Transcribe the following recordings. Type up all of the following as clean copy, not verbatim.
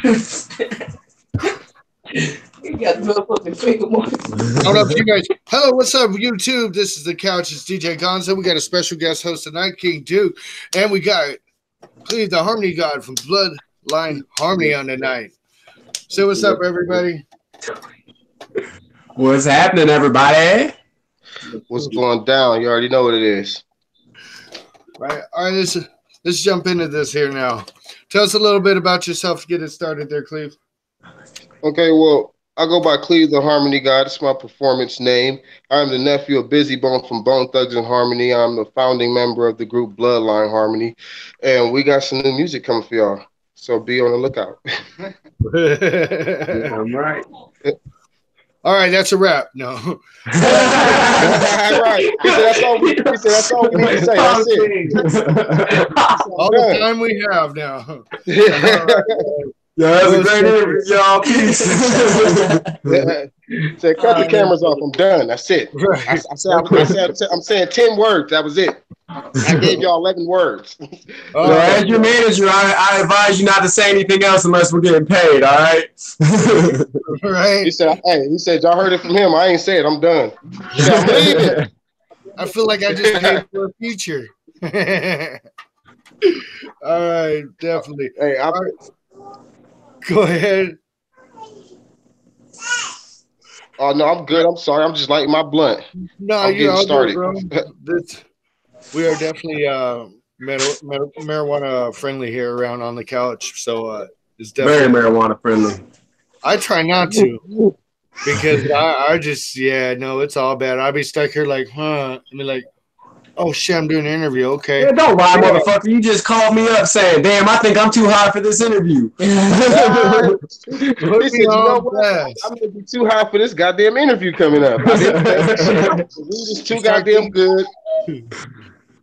You got motherfucking finger marks. Hold up, you guys. Hello, what's up, YouTube? This is The Couch. It's DJ Gonzo. We got a special guest host tonight, King Duke. And we got Cleve, the Harmony God from Bloodline Harmony on tonight. So what's up, everybody? What's happening, everybody? What's going down? You already know what it is. Right. All right, let's jump into this here now. Tell us a little bit about yourself to get it started there, Cleve. Okay, well, I go by Cleve the Harmony God. It's my performance name. I'm the nephew of Busy Bone from Bone Thugs and Harmony. I'm the founding member of the group Bloodline Harmony. And we got some new music coming for y'all. So be on the lookout. I'm right. All right, that's a wrap. No. Right. That's all we need to say. That's it. All the time we have now. Yeah, that's a great interview, y'all. Peace. Said, cut the cameras off. I'm done. That's it. Right. I'm saying 10 words. That was it. I gave y'all 11 words. As your manager, I advise you not to say anything else unless we're getting paid, all right? Right. He said, y'all heard it from him. I ain't said I'm done. He said, I'm leaving. I feel like I just paid for a feature. All right, definitely. Hey, go ahead. Oh, no, I'm good. I'm sorry. I'm just lighting my blunt. No, I'm getting started. We are definitely marijuana friendly here around on the couch. So it's definitely very marijuana friendly. I try not to because I just, it's all bad. I'll be stuck here like, I mean, like, oh shit, I'm doing an interview. Okay. Yeah, don't lie, motherfucker. You just called me up saying, damn, I think I'm too high for this interview. He said, you know what? I'm going to be too high for this goddamn interview coming up. I didn't think we just too goddamn good.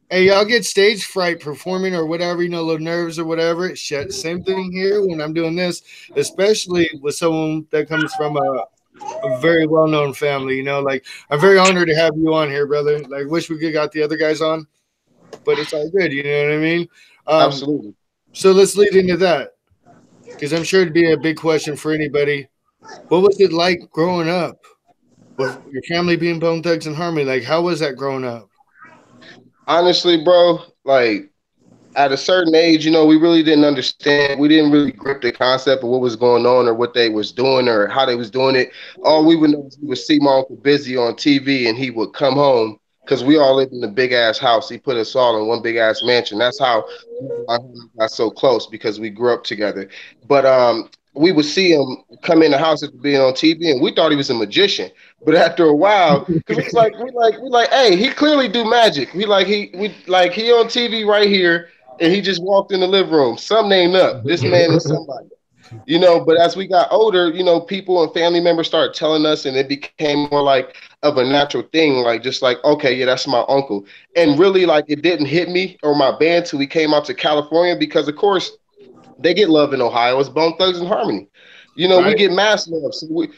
Hey, y'all get stage fright performing or whatever, little nerves or whatever. Shit, same thing here when I'm doing this, especially with someone that comes from a very well-known family, like I'm very honored to have you on here, brother. Like, wish we could got the other guys on, but it's all good. You know what I mean? Absolutely. So let's lead into that because I'm sure it'd be a big question for anybody. What was it like growing up with your family being Bone Thugs and Harmony? Like, how was that growing up? Honestly, bro, like at a certain age, we really didn't understand. We didn't really grip the concept of what was going on or what they was doing or how they was doing it. All we would know is we would see my Uncle Busy on TV and he would come home because we all lived in a big ass house. He put us all in one big ass mansion. That's how I got so close because we grew up together. But we would see him come in the house after being on TV, and we thought he was a magician. But after a while, because we like, hey, he clearly do magic. He on TV right here, and he just walked in the living room. Something ain't up. This man is somebody. But as we got older, people and family members started telling us, and it became more like of a natural thing, like just like, okay, yeah, that's my uncle. And really, like, it didn't hit me or my band till we came out to California because, of course, they get love in Ohio. It's Bone Thugs and Harmony. Right. We get mass love.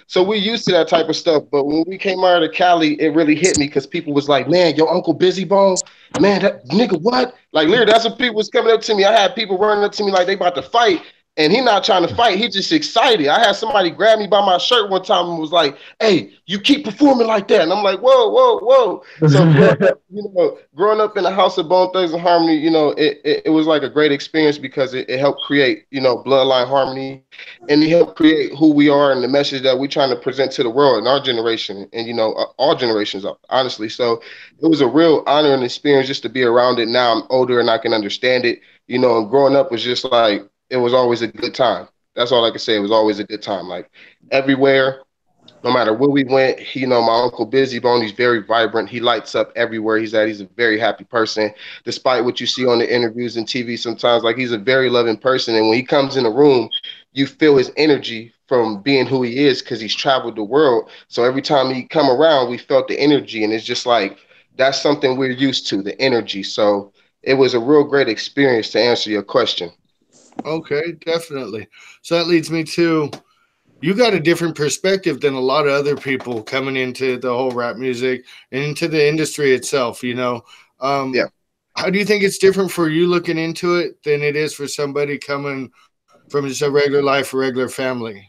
So we used to that type of stuff. But when we came out of Cali, it really hit me because people was like, man, your Uncle Busy Bone, man, that nigga, what? Like, literally, that's what people was coming up to me. I had people running up to me like they about to fight. And he not trying to fight. He just excited. I had somebody grab me by my shirt one time and was like, hey, you keep performing like that. And I'm like, whoa, whoa, whoa. So growing up in the house of Bone Thugs and Harmony, it was like a great experience because it helped create, Bloodline Harmony. And it helped create who we are and the message that we're trying to present to the world in our generation and, all generations, honestly. So it was a real honor and experience just to be around it. Now I'm older and I can understand it, and growing up was just like, it was always a good time. That's all I can say. It was always a good time. Like everywhere, no matter where we went, my Uncle Busy Bone, he's very vibrant. He lights up everywhere he's at. He's a very happy person, despite what you see on the interviews and TV sometimes. Like, he's a very loving person. And when he comes in the room, you feel his energy from being who he is because he's traveled the world. So every time he come around, we felt the energy. And it's just like, that's something we're used to, the energy. So it was a real great experience to answer your question. Okay, definitely. So that leads me to, you got a different perspective than a lot of other people coming into the whole rap music and into the industry itself, Yeah. How do you think it's different for you looking into it than it is for somebody coming from just a regular life, a regular family?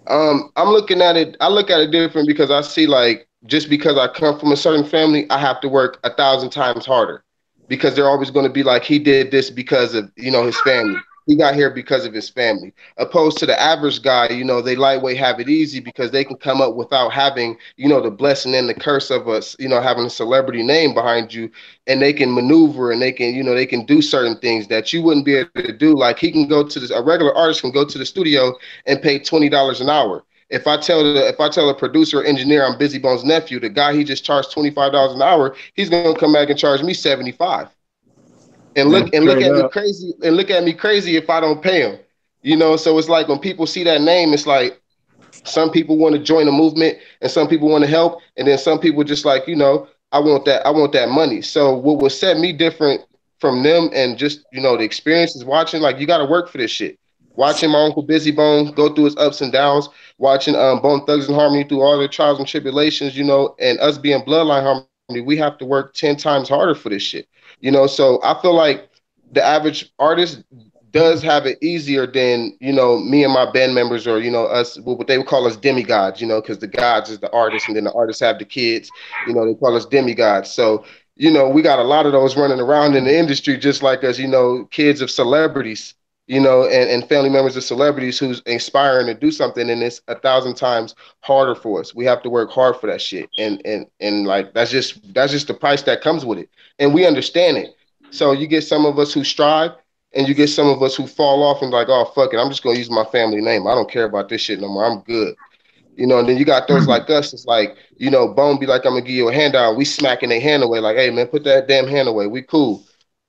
I'm looking at it. I look at it different because I see like just because I come from a certain family, I have to work 1,000 times harder because they're always going to be like he did this because of his family. He got here because of his family. Opposed to the average guy, they lightweight have it easy because they can come up without having the blessing and the curse of us, having a celebrity name behind you, and they can maneuver and they can do certain things that you wouldn't be able to do. Like he can go to this, a regular artist can go to the studio and pay $20 an hour. If I tell a producer or engineer I'm Busy Bones' nephew, the guy he just charged $25 an hour, he's gonna come back and charge me 75. And look at me crazy if I don't pay him. So it's like when people see that name, it's like some people want to join the movement and some people want to help, and then some people just like, I want that money. So what will set me different from them and just the experience is watching, like, you got to work for this shit. Watching my Uncle Busy Bone go through his ups and downs, watching Bone Thugs and Harmony through all their trials and tribulations, and us being Bloodline Harmony, we have to work 10 times harder for this shit. So I feel like the average artist does have it easier than, me and my band members, or, us, what they would call us demigods, because the gods is the artists and then the artists have the kids, they call us demigods. So, we got a lot of those running around in the industry, just like us, kids of celebrities, and family members of celebrities who's inspiring to do something, and it's 1,000 times harder for us. We have to work hard for that shit, and like that's just the price that comes with it, and we understand it. So you get some of us who strive, and you get some of us who fall off and like, oh fuck it, I'm just gonna use my family name. I don't care about this shit no more. I'm good. And then you got those like us. It's like, Bone be like, I'm gonna give you a handout. We smacking their hand away, like, hey man, put that damn hand away. We cool.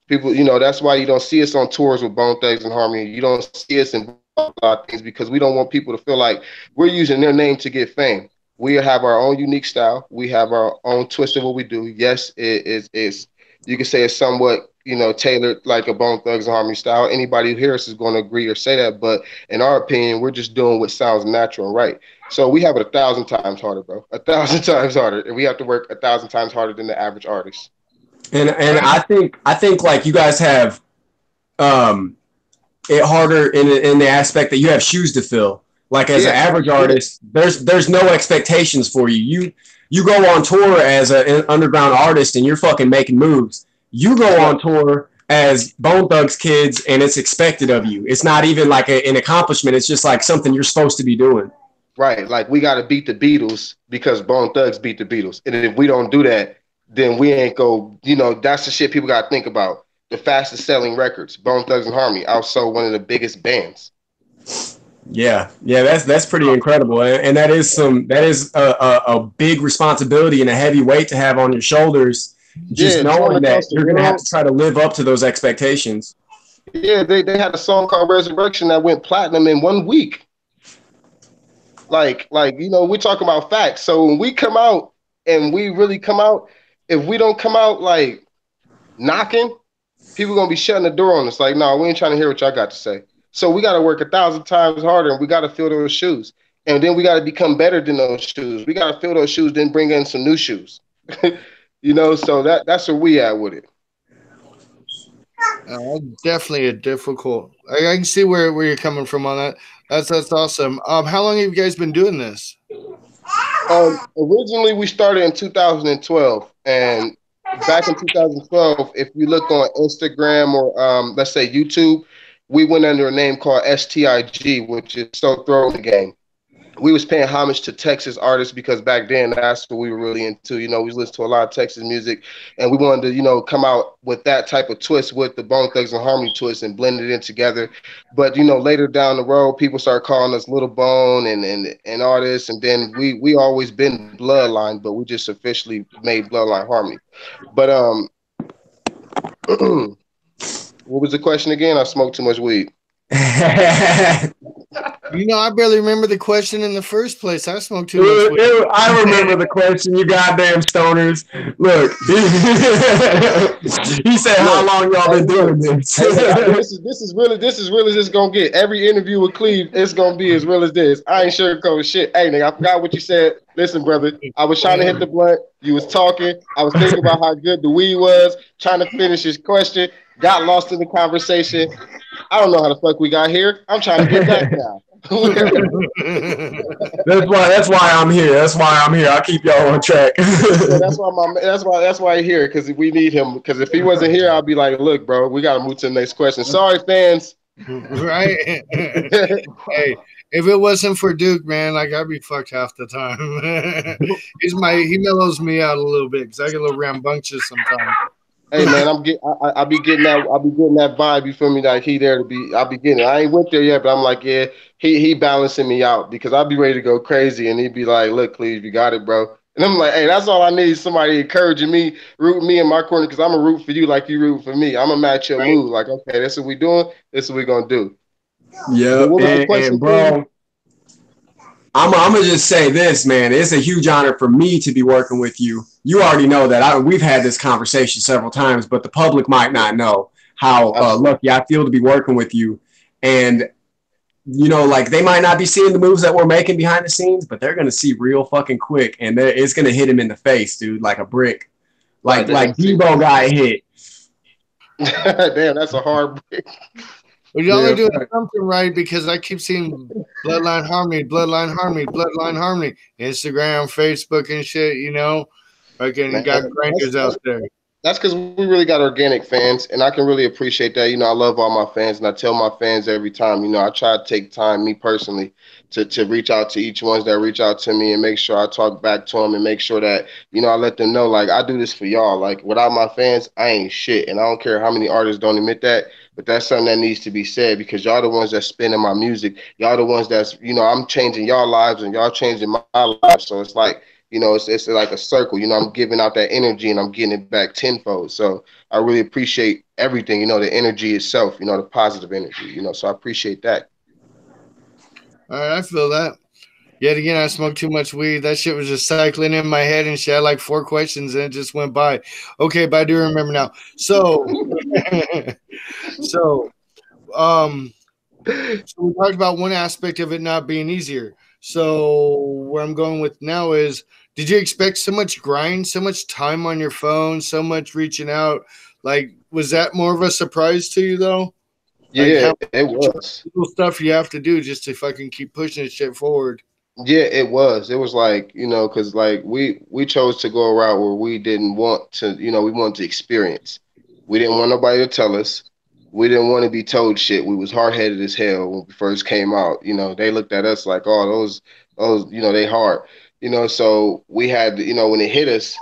People, that's why you don't see us on tours with Bone Thugs and Harmony. You don't see us in a lot of things because we don't want people to feel like we're using their name to get fame. We have our own unique style. We have our own twist of what we do. Yes, it is. You can say it's somewhat, tailored like a Bone Thugs and Harmony style. Anybody who hears us is going to agree or say that. But in our opinion, we're just doing what sounds natural and right. So we have it 1,000 times harder, bro. 1,000 times harder, and we have to work 1,000 times harder than the average artist. And I think like you guys have it harder in the aspect that you have shoes to fill. Like as an average artist, there's no expectations for you. You go on tour as an underground artist and you're fucking making moves. You go on tour as Bone Thugs kids and it's expected of you. It's not even like an accomplishment. It's just like something you're supposed to be doing. Right. Like we got to beat the Beatles because Bone Thugs beat the Beatles. And if we don't do that, then we ain't go, that's the shit people got to think about. The fastest selling records, Bone Thugs and Harmony, also one of the biggest bands. Yeah, that's pretty incredible, and that is a big responsibility and a heavy weight to have on your shoulders. Just knowing that you're gonna have to try to live up to those expectations. Yeah, they had a song called Resurrection that went platinum in 1 week. Like we're talking about facts. So when we come out and we really come out, if we don't come out like knocking, people gonna be shutting the door on us. Like, no, we ain't trying to hear what y'all got to say. So we got to work 1,000 times harder, and we got to fill those shoes. And then we got to become better than those shoes. We got to fill those shoes, then bring in some new shoes. So that's where we at with it. Definitely difficult. I can see where you're coming from on that. That's awesome. How long have you guys been doing this? Originally, we started in 2012, and back in 2012, if you look on Instagram or let's say YouTube, we went under a name called STIG, which is So Throw the Game. We was paying homage to Texas artists because back then that's what we were really into. We listened to a lot of Texas music, and we wanted to, come out with that type of twist with the Bone Thugs and Harmony twist and blend it in together. But later down the road, people started calling us Little Bone and all this, and then we always been Bloodline, but we just officially made Bloodline Harmony. But what was the question again? I smoked too much weed. I barely remember the question in the first place. I smoked too much weed. I remember the question, you goddamn stoners. Look, he said, how long y'all been doing this? This is really as it's gonna get. Every interview with Cleve, it's gonna be as real as this. I ain't sugarcoating shit. Hey, nigga, I forgot what you said. Listen, brother, I was trying to hit the blunt. You was talking. I was thinking about how good the weed was, trying to finish his question, got lost in the conversation. I don't know how the fuck we got here. I'm trying to get back now. That's why I'm here. That's why I'm here. I'll keep y'all on track. Yeah, that's why he's here, because we need him. Because if he wasn't here, I'll be like, look, bro, we gotta move to the next question. Sorry, fans. Right? Hey, if it wasn't for Duke, man, like I'd be fucked half the time. He mellows me out a little bit because I get a little rambunctious sometimes. Hey man, I'll be getting that vibe. You feel me? Like he there to be. I'll be getting it. I ain't went there yet, but I'm like, yeah, he balancing me out, because I'll be ready to go crazy, and he'd be like, look, Cleve, you got it, bro. And I'm like, hey, that's all I need. Somebody encouraging me, rooting me in my corner, because I'm gonna root for you like you root for me. I'm gonna match your move. Like, okay, that's what we doing. This is what we gonna do. Yeah, and bro, I'm gonna just say this, man. It's a huge honor for me to be working with you. You already know that we've had this conversation several times, but the public might not know how lucky I feel to be working with you. And you know, like they might not be seeing the moves that we're making behind the scenes, but they're gonna see real fucking quick, and it's gonna hit him in the face, dude, like a brick, like Debo got hit. Damn, that's a hard brick. Well, y'all are doing something right, because I keep seeing Bloodline Harmony, Bloodline Harmony, Bloodline Harmony, Instagram, Facebook, and shit. You know, fucking got grinders out there. That's because we really got organic fans, and I can really appreciate that. You know, I love all my fans, and I tell my fans every time, you know, I try to take time, me personally, to reach out to each ones that reach out to me, and make sure I talk back to them, and make sure that, you know, I let them know, like, I do this for y'all. Like, without my fans, I ain't shit, and I don't care how many artists don't admit that, but that's something that needs to be said, because y'all the ones that's spinning my music. Y'all the ones that's, you know, I'm changing y'all lives, and y'all changing my life. So it's like, you know, it's like a circle. You know, I'm giving out that energy and I'm getting it back tenfold. So I really appreciate everything, you know, the energy itself, you know, the positive energy, you know, so I appreciate that. All right, I feel that. Yet again, I smoked too much weed. That shit was just cycling in my head and shit. I had like 4 questions and it just went by. Okay, but I do remember now. So, so we talked about one aspect of it not being easier. So where I'm going with now is, did you expect so much grind, so much time on your phone, so much reaching out? Like, was that more of a surprise to you though? Yeah, like it was. Little stuff you have to do just to fucking keep pushing this shit forward. Yeah, it was. It was like, you know, because like we chose to go a route where we didn't want to, you know, we wanted to experience. We didn't want nobody to tell us. We didn't want to be told shit. We was hard headed as hell when we first came out. You know, they looked at us like, oh, those, you know, they hard. You know, so we had, you know, when it hit us,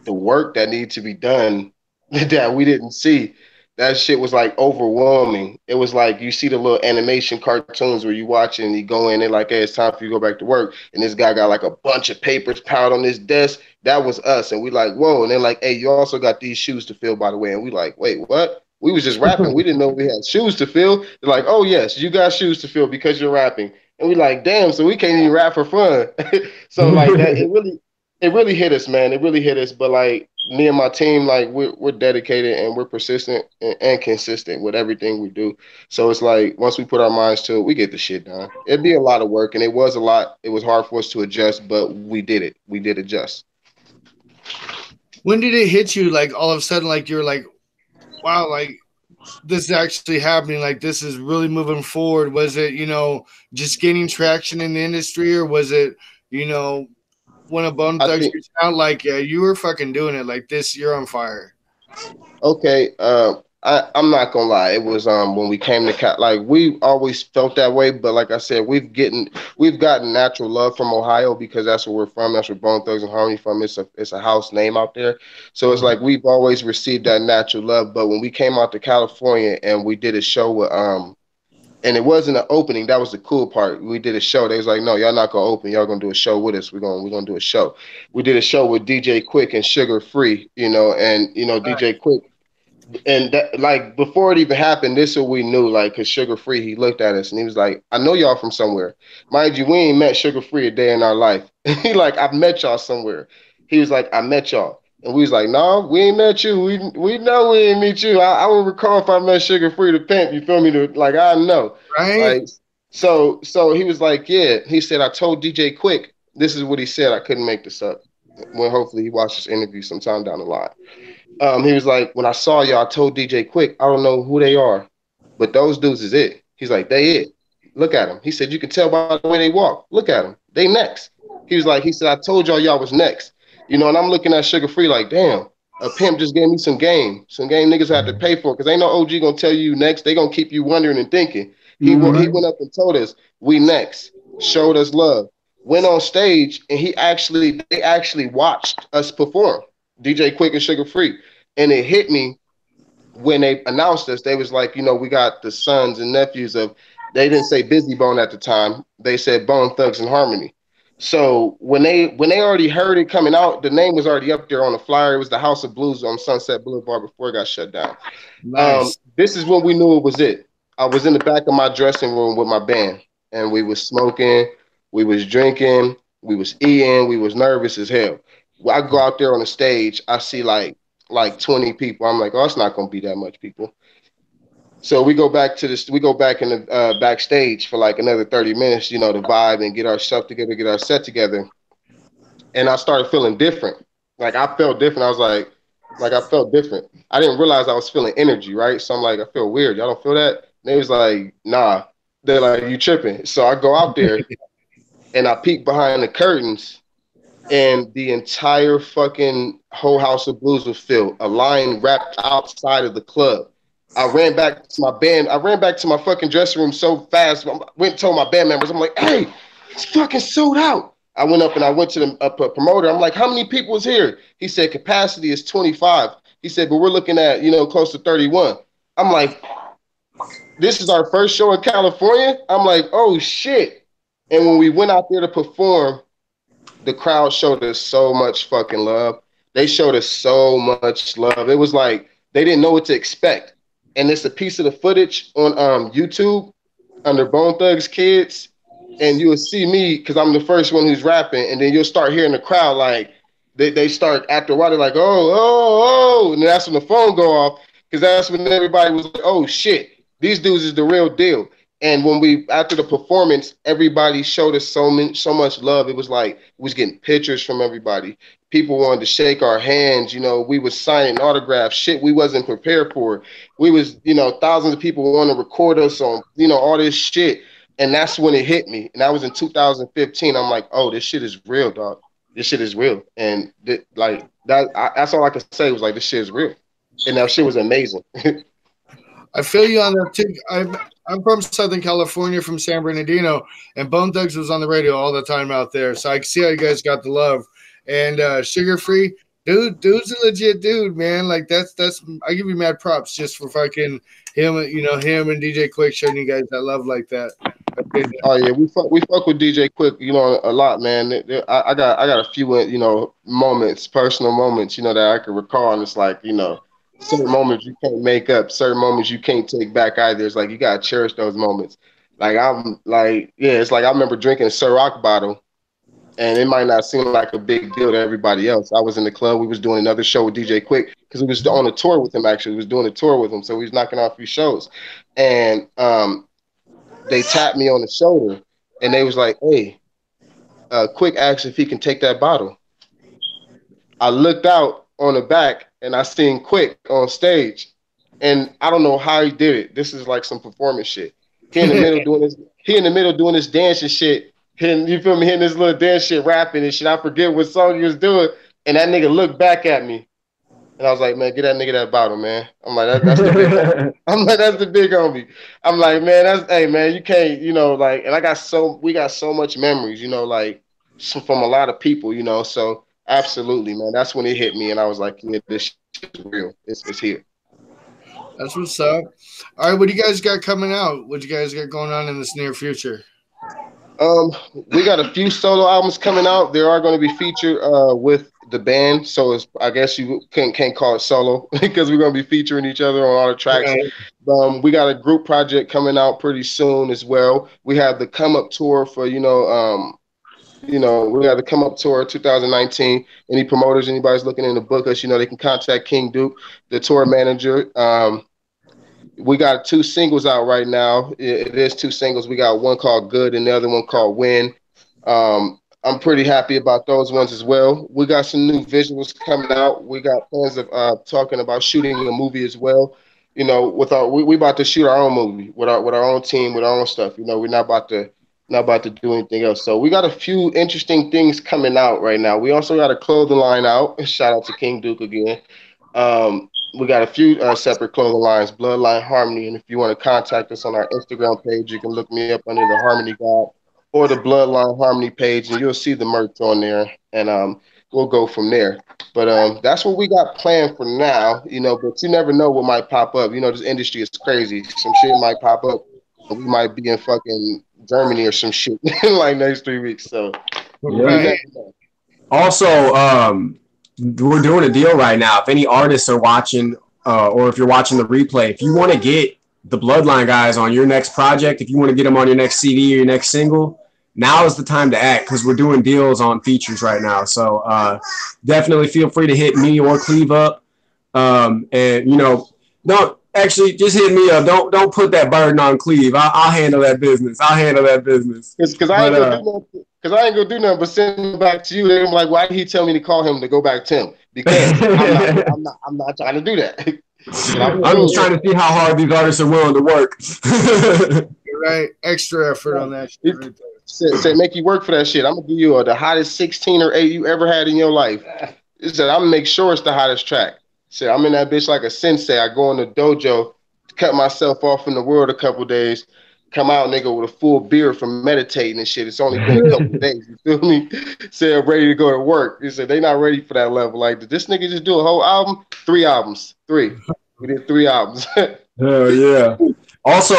the work that needed to be done that we didn't see, that shit was like overwhelming. It was like you see the little animation cartoons where you watch and you go in and like, hey, it's time for you to go back to work. And this guy got like a bunch of papers piled on his desk. That was us. And we like, whoa. And they're like, hey, you also got these shoes to fill, by the way. And we like, wait, what? We was just rapping. We didn't know we had shoes to fill. They're like, oh, yes, you got shoes to fill because you're rapping. And we like, damn, so we can't even rap for fun. So like that, it really hit us, man. It really hit us. But like me and my team, like we're dedicated and we're persistent and consistent with everything we do. So it's like once we put our minds to it, we get the shit done. It'd be a lot of work, and it was a lot. It was hard for us to adjust, but we did it. We did adjust. When did it hit you? Like all of a sudden, like you're like, wow, like this is actually happening. Like this is really moving forward. Was it, you know, just gaining traction in the industry, or was it, you know, when a Bone Thugs reached out, like, yeah, you were fucking doing it. Like this, you're on fire. Okay, I'm not gonna lie. It was when we came to Cat, like we always felt that way, but like I said, we've gotten natural love from Ohio because that's where we're from. That's where Bone Thugs and Harmony from. It's a house name out there, so it's like we've always received that natural love. But when we came out to California and we did a show with and it wasn't an opening. That was the cool part. We did a show. They was like, no, y'all not gonna open. Y'all gonna do a show with us. We're gonna do a show. We did a show with DJ Quick and Sugar Free, you know, and you know, DJ Quick. And that, like, before it even happened, this is what we knew, like, because Sugar Free, he looked at us and he was like, I know y'all from somewhere. Mind you, we ain't met Sugar Free a day in our life. He like, I've met y'all somewhere. He was like, I met y'all. And we was like, no, we ain't met you. We know we ain't meet you. I would recall if I met Sugar Free the pimp. You feel me? Like, I know. Right. Like, so he was like, yeah. He said, I told DJ Quick. This is what he said. I couldn't make this up. Well, hopefully he watched this interview sometime down the line. He was like, when I saw y'all, I told DJ Quick, I don't know who they are, but those dudes is it. He's like, they it. Look at them. He said, you can tell by the way they walk. Look at them. They next. He said, I told y'all was next. You know, and I'm looking at Sugar Free like, damn, a pimp just gave me some game. Some game niggas have to pay for, because ain't no OG gonna tell you next. They gonna keep you wondering and thinking. He went up and told us, we next. Showed us love. Went on stage, and they actually watched us perform. DJ Quick and Sugar Free. And it hit me when they announced us. They was like, you know, we got the sons and nephews of, they didn't say Busy Bone at the time. They said Bone Thugs and Harmony. So when they already heard it coming out, the name was already up there on the flyer. It was the House of Blues on Sunset Boulevard before it got shut down. Nice. This is when we knew it was it. I was in the back of my dressing room with my band, and we was smoking, we was drinking, we was eating, we was nervous as hell. I go out there on the stage, I see like 20 people. I'm like, oh, it's not gonna be that much people. So we go back to this. We go back in the backstage for like another 30 minutes, you know, to vibe and get our stuff together, get our set together. And I started feeling different. Like I felt different. I was like I felt different. I didn't realize I was feeling energy, right? So I'm like, I feel weird. Y'all don't feel that? And they was like, nah. They're like, you tripping? So I go out there and I peek behind the curtains, and the entire fucking whole House of Blues was filled. A line wrapped outside of the club. I ran back to my band. I ran back to my fucking dressing room so fast. I went and told my band members, I'm like, hey, it's fucking sold out. I went up and I went to the promoter. I'm like, how many people is here? He said, capacity is 25. He said, but we're looking at, you know, close to 31. I'm like, this is our first show in California? I'm like, oh, shit. And when we went out there to perform, the crowd showed us so much fucking love. They showed us so much love. It was like they didn't know what to expect. And it's a piece of the footage on YouTube under Bone Thugs Kids. And you will see me, because I'm the first one who's rapping. And then you'll start hearing the crowd like, they start after a while, they're like, oh. And that's when the phone go off, because that's when everybody was like, oh, shit, these dudes is the real deal. And when we, after the performance, everybody showed us so much love. It was like, we was getting pictures from everybody. People wanted to shake our hands. You know, we was signing autographs, shit we wasn't prepared for. We was, you know, thousands of people want to record us on, you know, all this shit. And that's when it hit me. And that was in 2015. I'm like, oh, this shit is real, dog. This shit is real. And that's all I could say was like, this shit is real. And that shit was amazing. I feel you on that too. I'm from Southern California, from San Bernardino, and Bone Thugs was on the radio all the time out there. So I can see how you guys got the love. And Sugar Free, dude's a legit dude, man. Like that's I give you mad props just for fucking him, you know, him and DJ Quick showing you guys that love like that. Oh yeah, we fuck with DJ Quick, you know, a lot, man. I got a few, you know, moments, personal moments, you know, that I can recall, and it's like, you know, certain moments you can't make up, certain moments you can't take back either. It's like you gotta cherish those moments. Like I'm like, yeah, it's like I remember drinking a Ciroc bottle, and it might not seem like a big deal to everybody else. I was in the club, we was doing another show with DJ Quick, because we was on a tour with him, actually. We was doing a tour with him, so we was knocking out a few shows. And they tapped me on the shoulder, and they was like, hey, Quick asked if he can take that bottle. I looked out on the back, and I seen Quick on stage, and I don't know how he did it. This is like some performance shit. He in the middle doing this dancing shit. You feel me? Hitting this little dance shit, rapping and shit. I forget what song he was doing, and that nigga looked back at me, and I was like, man, get that nigga that bottle, man. I'm like, that's the big homie. I'm like, that's the big homie. I'm like, man, hey, man, you can't, you know, like, and we got so much memories, you know, like from a lot of people, you know, so. Absolutely, man. That's when it hit me, and I was like, yeah, this shit is real. It's here. That's what's up. All right, what do you guys got coming out? What do you guys got going on in this near future? We got a few solo albums coming out. They are going to be featured with the band, so I guess you can't call it solo because we're going to be featuring each other on all the tracks. Okay. We got a group project coming out pretty soon as well. We have the Come Up tour for, you know, we got the Come Up tour 2019. Any promoters, anybody's looking in to book us, you know, they can contact King Duke, the tour manager. We got 2 singles out right now. It is 2 singles. We got one called Good and the other one called Win. I'm pretty happy about those ones as well. We got some new visuals coming out. We got plans of talking about shooting a movie as well. You know, with our we about to shoot our own movie with our own team, with our own stuff. You know, we're not about to do anything else. So we got a few interesting things coming out right now. We also got a clothing line out. Shout out to King Duke again. We got a few separate clothing lines, Bloodline Harmony, and if you want to contact us on our Instagram page, you can look me up under the Harmony God or the Bloodline Harmony page, and you'll see the merch on there, and we'll go from there. But that's what we got planned for now, you know. But you never know what might pop up. You know, this industry is crazy. Some shit might pop up, and we might be in fucking Germany or some shit in like next 3 weeks. So, Right. Also, we're doing a deal right now. If any artists are watching, or if you're watching the replay, if you want to get the Bloodline guys on your next project, if you want to get them on your next CD or your next single, now is the time to act, because we're doing deals on features right now. So definitely feel free to hit me or Cleve up. And you know, don't actually just hit me up. Don't put that burden on Cleve. I'll handle that business. Because I ain't gonna do nothing. Because I ain't gonna do nothing but send him back to you. Then I'm like, why did he tell me to call him to go back to him? Because I'm not trying to do that. I'm just trying to see how hard these artists are willing to work. You're right. Extra effort on that shit. Right said make you work for that shit. I'm gonna give you the hottest 16 or 8 you ever had in your life. It said I'm gonna make sure it's the hottest track. Said I'm in that bitch like a sensei. I go in the dojo, cut myself off in the world a couple days, come out, nigga, with a full beard from meditating and shit. It's only been a couple of days. You feel me? Said I'm ready to go to work. He said they not ready for that level. Like, did this nigga just do a whole album? 3 albums. 3. We did 3 albums. Hell yeah. Also,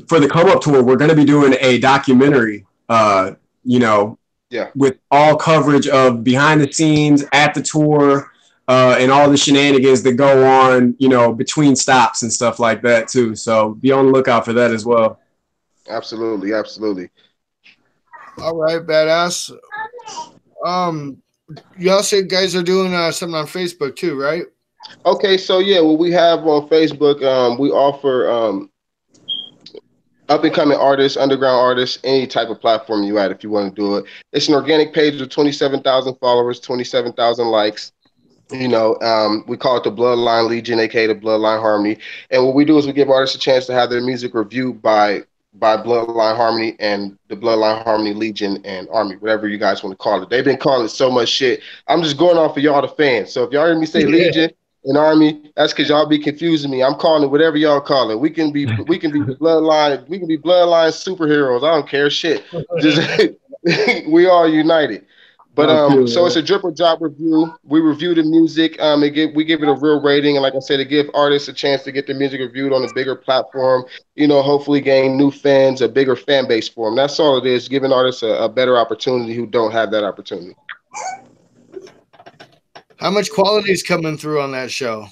for the Come Up tour, we're going to be doing a documentary, you know, with all coverage of behind the scenes at the tour, and all the shenanigans that go on, you know, between stops and stuff like that too. So be on the lookout for that as well. Absolutely, absolutely. All right, badass. Y'all said guys are doing something on Facebook too, right? Okay, so yeah, what we have on Facebook, we offer up and coming artists, underground artists, any type of platform you at if you want to do it. It's an organic page with 27,000 followers, 27,000 likes. You know, we call it the Bloodline Legion, aka the Bloodline Harmony. And what we do is we give artists a chance to have their music reviewed by Bloodline Harmony and the Bloodline Harmony Legion and Army, whatever you guys want to call it. They've been calling it so much shit. I'm just going off of y'all, the fans. So if y'all hear me say Legion and Army, that's because y'all be confusing me. I'm calling it whatever y'all call it. We can be Bloodline. We can be Bloodline superheroes. I don't care shit. Just we are united. But so it's a drip or drop review. We review the music. We give it a real rating, and like I said, it give artists a chance to get their music reviewed on a bigger platform. You know, hopefully gain new fans, a bigger fan base for them. That's all it is, giving artists a better opportunity who don't have that opportunity. How much quality is coming through on that show?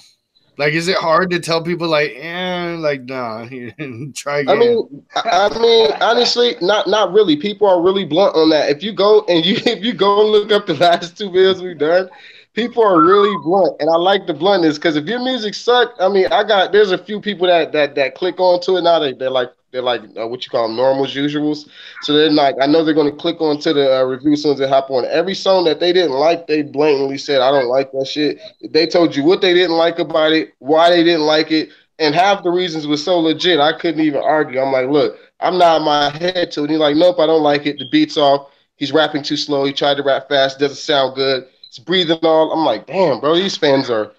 Like, is it hard to tell people like, nah, try again? I mean, honestly, not really. People are really blunt on that. If you go and look up the last 2 videos we've done, people are really blunt, and I like the bluntness because if your music suck, I mean, there's a few people that click onto it now. They're like what you call them, normals, usuals. So they're like, I know they're going to click onto the review as soon as they hop on. Every song that they didn't like, they blatantly said, I don't like that shit. They told you what they didn't like about it, why they didn't like it, and half the reasons was so legit, I couldn't even argue. I'm like, look, I'm nodding my head to it. And he's like, nope, I don't like it. The beat's off. He's rapping too slow. He tried to rap fast. Doesn't sound good. It's breathing all. I'm like, damn, bro, these fans are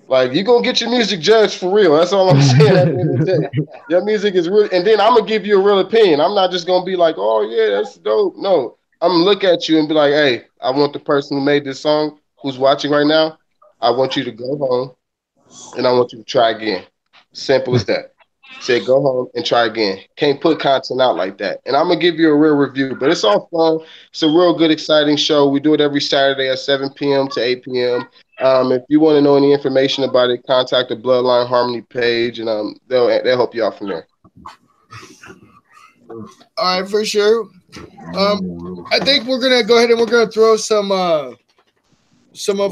like, you gonna get your music judged for real. That's all I'm saying at the end of the day. Your music is real, and then I'm gonna give you a real opinion. I'm not just gonna be like, oh yeah, that's dope. No, I'm gonna look at you and be like, hey, I want the person who made this song, who's watching right now, I want you to go home and I want you to try again. Simple as that. Say go home and try again. Can't put content out like that. And I'm gonna give you a real review, but it's all fun. It's a real good, exciting show. We do it every Saturday at 7 p.m. to 8 p.m. If you want to know any information about it, contact the Bloodline Harmony page, and they'll help you out from there. All right, for sure. I think we're gonna go ahead and we're gonna throw some of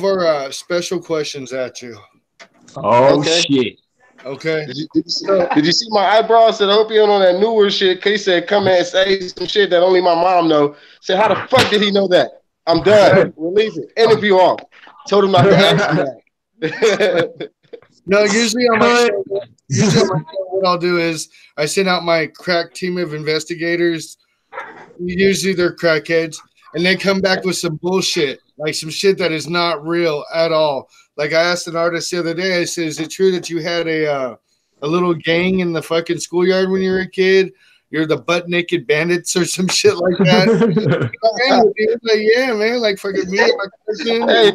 our special questions at you. Oh okay. Shit! Okay. Did you see my eyebrows? I said, I hope you don't know that newer shit. He said, come and say some shit that only my mom know. Said, how the fuck did he know that? I'm done. Release it. Interview off. Told him not to ask me that. No, usually on my show, what I'll do is I send out my crack team of investigators. Usually they're crackheads, and they come back with some bullshit, like some shit that is not real at all. Like I asked an artist the other day, I said, "Is it true that you had a little gang in the fucking schoolyard when you were a kid? You're the butt naked bandits or some shit like that?" Like, yeah, man, like fucking me and my cousin. Hey,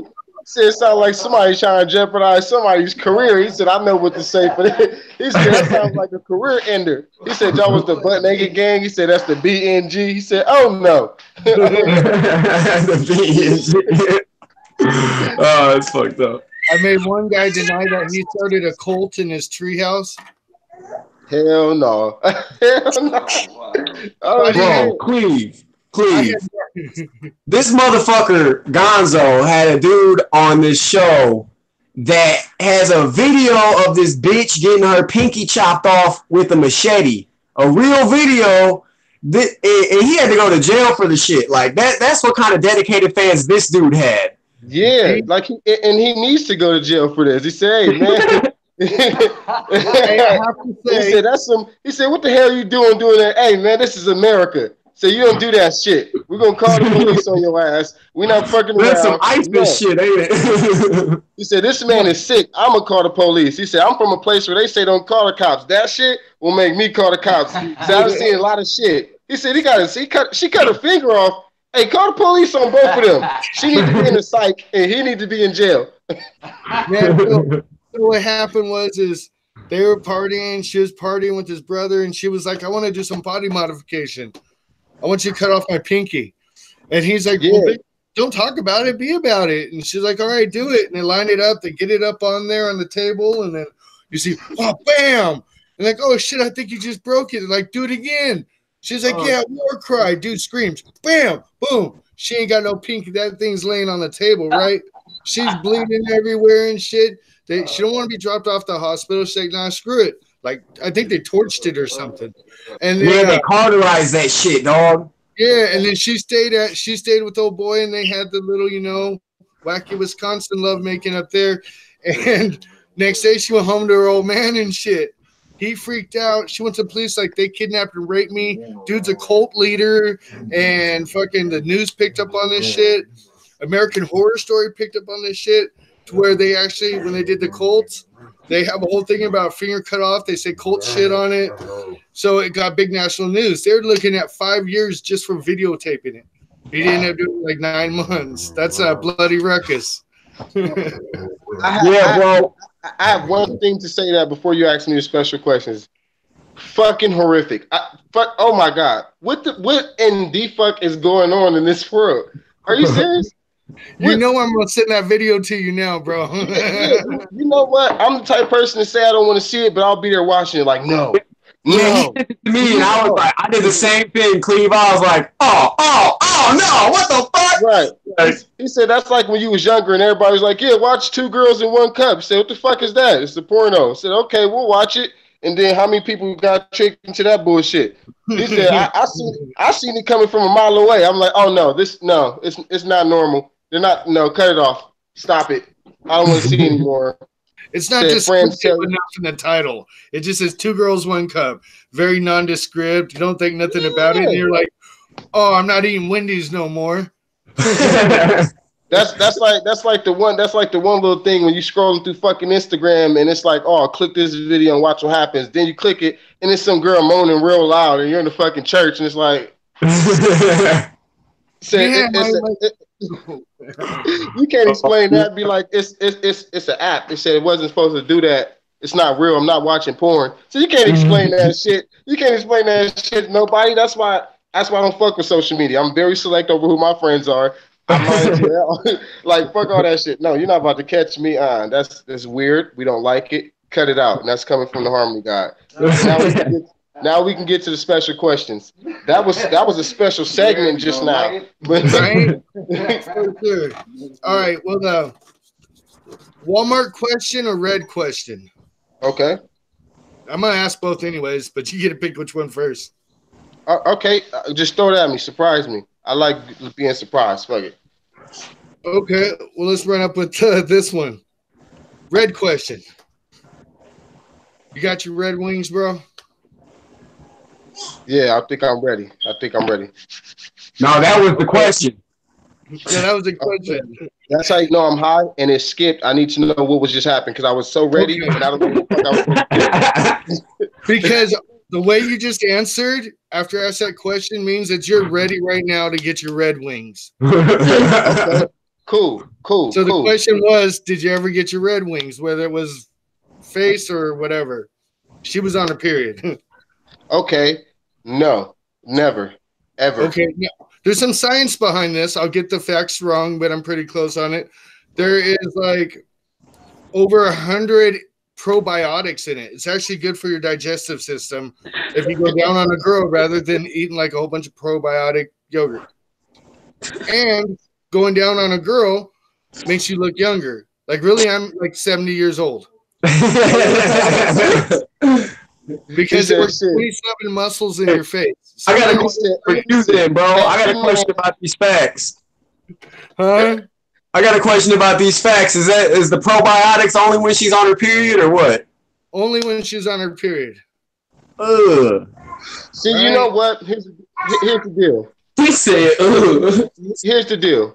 said it sounded like somebody trying to jeopardize somebody's career. He said, I know what to say for that. He said, that sounds like a career ender. He said, y'all was the butt naked gang. He said, that's the BNG. He said, oh no. The BNG. Oh, it's fucked up. I made one guy deny that he started a cult in his treehouse. Hell no. Hell no. Oh, bro, Cleve. This motherfucker Gonzo had a dude on this show that has a video of this bitch getting her pinky chopped off with a machete. A real video. And he had to go to jail for the shit. Like that's what kind of dedicated fans this dude had. Yeah, like he needs to go to jail for this. He said, hey, man. He said, that's some. He said, what the hell are you doing that? Hey, man, this is America. So you don't do that shit. We're gonna call the police on your ass. We're not fucking around. That's some ISIS shit, ain't it? He said, this man is sick. I'm gonna call the police. He said, I'm from a place where they say don't call the cops. That shit will make me call the cops. So I've seen a lot of shit. He said she cut her finger off. Hey, call the police on both of them. She needs to be in the psych and he needs to be in jail. Yeah, so what happened was they were partying. She was partying with his brother, and she was like, I want to do some body modification. I want you to cut off my pinky. And he's like, well, don't talk about it, be about it. And she's like, all right, do it. And they line it up, they get it up on there on the table, and then you see, oh, bam. And like, oh shit, I think you just broke it. They're like, do it again. She's like, yeah, war cry. Dude screams, bam, boom. She ain't got no pinky. That thing's laying on the table, right? She's bleeding everywhere and shit. She don't want to be dropped off the hospital. She's like, nah, screw it. Like, I think they torched it or something. And then, they cauterized that shit, dog. Yeah, and then she stayed with old boy, and they had the little, wacky Wisconsin love making up there. And next day she went home to her old man and shit. He freaked out. She went to the police like they kidnapped and raped me. Dude's a cult leader, and fucking the news picked up on this shit. American Horror Story picked up on this shit to where they actually, when they did the cults, they have a whole thing about finger cut off. They say cult shit on it. So it got big national news. They're looking at 5 years just for videotaping it. He didn't have to do it like 9 months. That's a bloody ruckus. I have one thing to say that before you ask me the special questions. Fucking horrific. Oh my God. What in the fuck is going on in this world? Are you serious? You know I'm gonna send that video to you now, bro. You know what? I'm the type of person to say I don't want to see it, but I'll be there watching it. Like, no. Yeah, he did it to me, and I was like, I did the same thing, Cleve. I was like, oh, no, what the fuck? Right. He said that's like when you was younger and everybody was like, yeah, watch 2 girls in 1 cup. He said, what the fuck is that? It's the porno. I said, okay, we'll watch it. And then how many people got tricked into that bullshit? He said, I seen it coming from a mile away. I'm like, oh no, it's not normal. They're not. No, cut it off. Stop it. I don't want to see anymore. It's not just enough in the title. It just says 2 girls, 1 cup. Very nondescript. You don't think nothing about it. And you're like, oh, I'm not eating Wendy's no more. That's like the one little thing when you scrolling through fucking Instagram and it's like, oh, click this video and watch what happens. Then you click it and it's some girl moaning real loud and you're in the fucking church and it's like you can't explain that. Be like, it's an app. They said it wasn't supposed to do that. It's not real. I'm not watching porn. So you can't explain that shit. You can't explain that shit to nobody. That's why I don't fuck with social media. I'm very select over who my friends are. I'm like, fuck all that shit. No, you're not about to catch me on. That's weird. We don't like it. Cut it out. And that's coming from the Harmony God. Now we can get to the special questions. That was a special segment just now. Right? All right. Well, the Walmart question or red question? Okay. I'm gonna ask both anyways, but you get to pick which one first. Okay, just throw it at me. Surprise me. I like being surprised. Fuck it. Okay, well, let's run up with this one. Red question. You got your Red Wings, bro? Yeah, I think I'm ready. No, that was the question. Yeah, that was a question. That's how you know I'm high and it skipped. I need to know what was just happening because I was so ready and I don't know what the fuck I was doing. Because the way you just answered after I asked that question means that you're ready right now to get your Red Wings. Okay. Cool. So the question was, did you ever get your Red Wings, whether it was face or whatever? She was on her period. Okay. No, never, ever. Okay. Now, there's some science behind this. I'll get the facts wrong, but I'm pretty close on it. There is like over 100 probiotics in it. It's actually good for your digestive system if you go down on a girl rather than eating like a whole bunch of probiotic yogurt. And going down on a girl makes you look younger. Like really, I'm like 70 years old. Because there were 27 muscles in your face. So I got a question for you then, bro. I got a question about these facts. Huh? I got a question about these facts. Is the probiotics only when she's on her period or what? Only when she's on her period. Ugh. See, you know what? Here's the deal. He said, ugh. Here's the deal.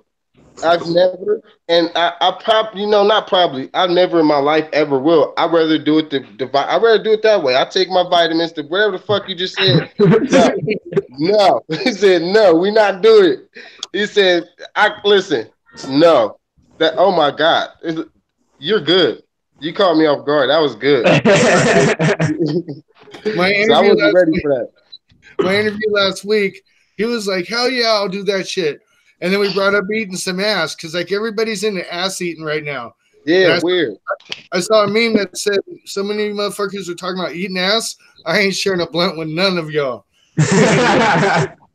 I've never, and I probably, not probably, I never in my life ever will. I'd rather do it I'd rather do it that way. I take my vitamins, whatever the fuck you just said. No. He said, no, we not doing it. He said, listen, no. Oh my God. You're good. You caught me off guard. That was good. So I wasn't ready for that. My interview last week, he was like, hell yeah, I'll do that shit. And then we brought up eating some ass because like everybody's into ass eating right now. Yeah, weird. I saw a meme that said so many motherfuckers are talking about eating ass. I ain't sharing a blunt with none of y'all.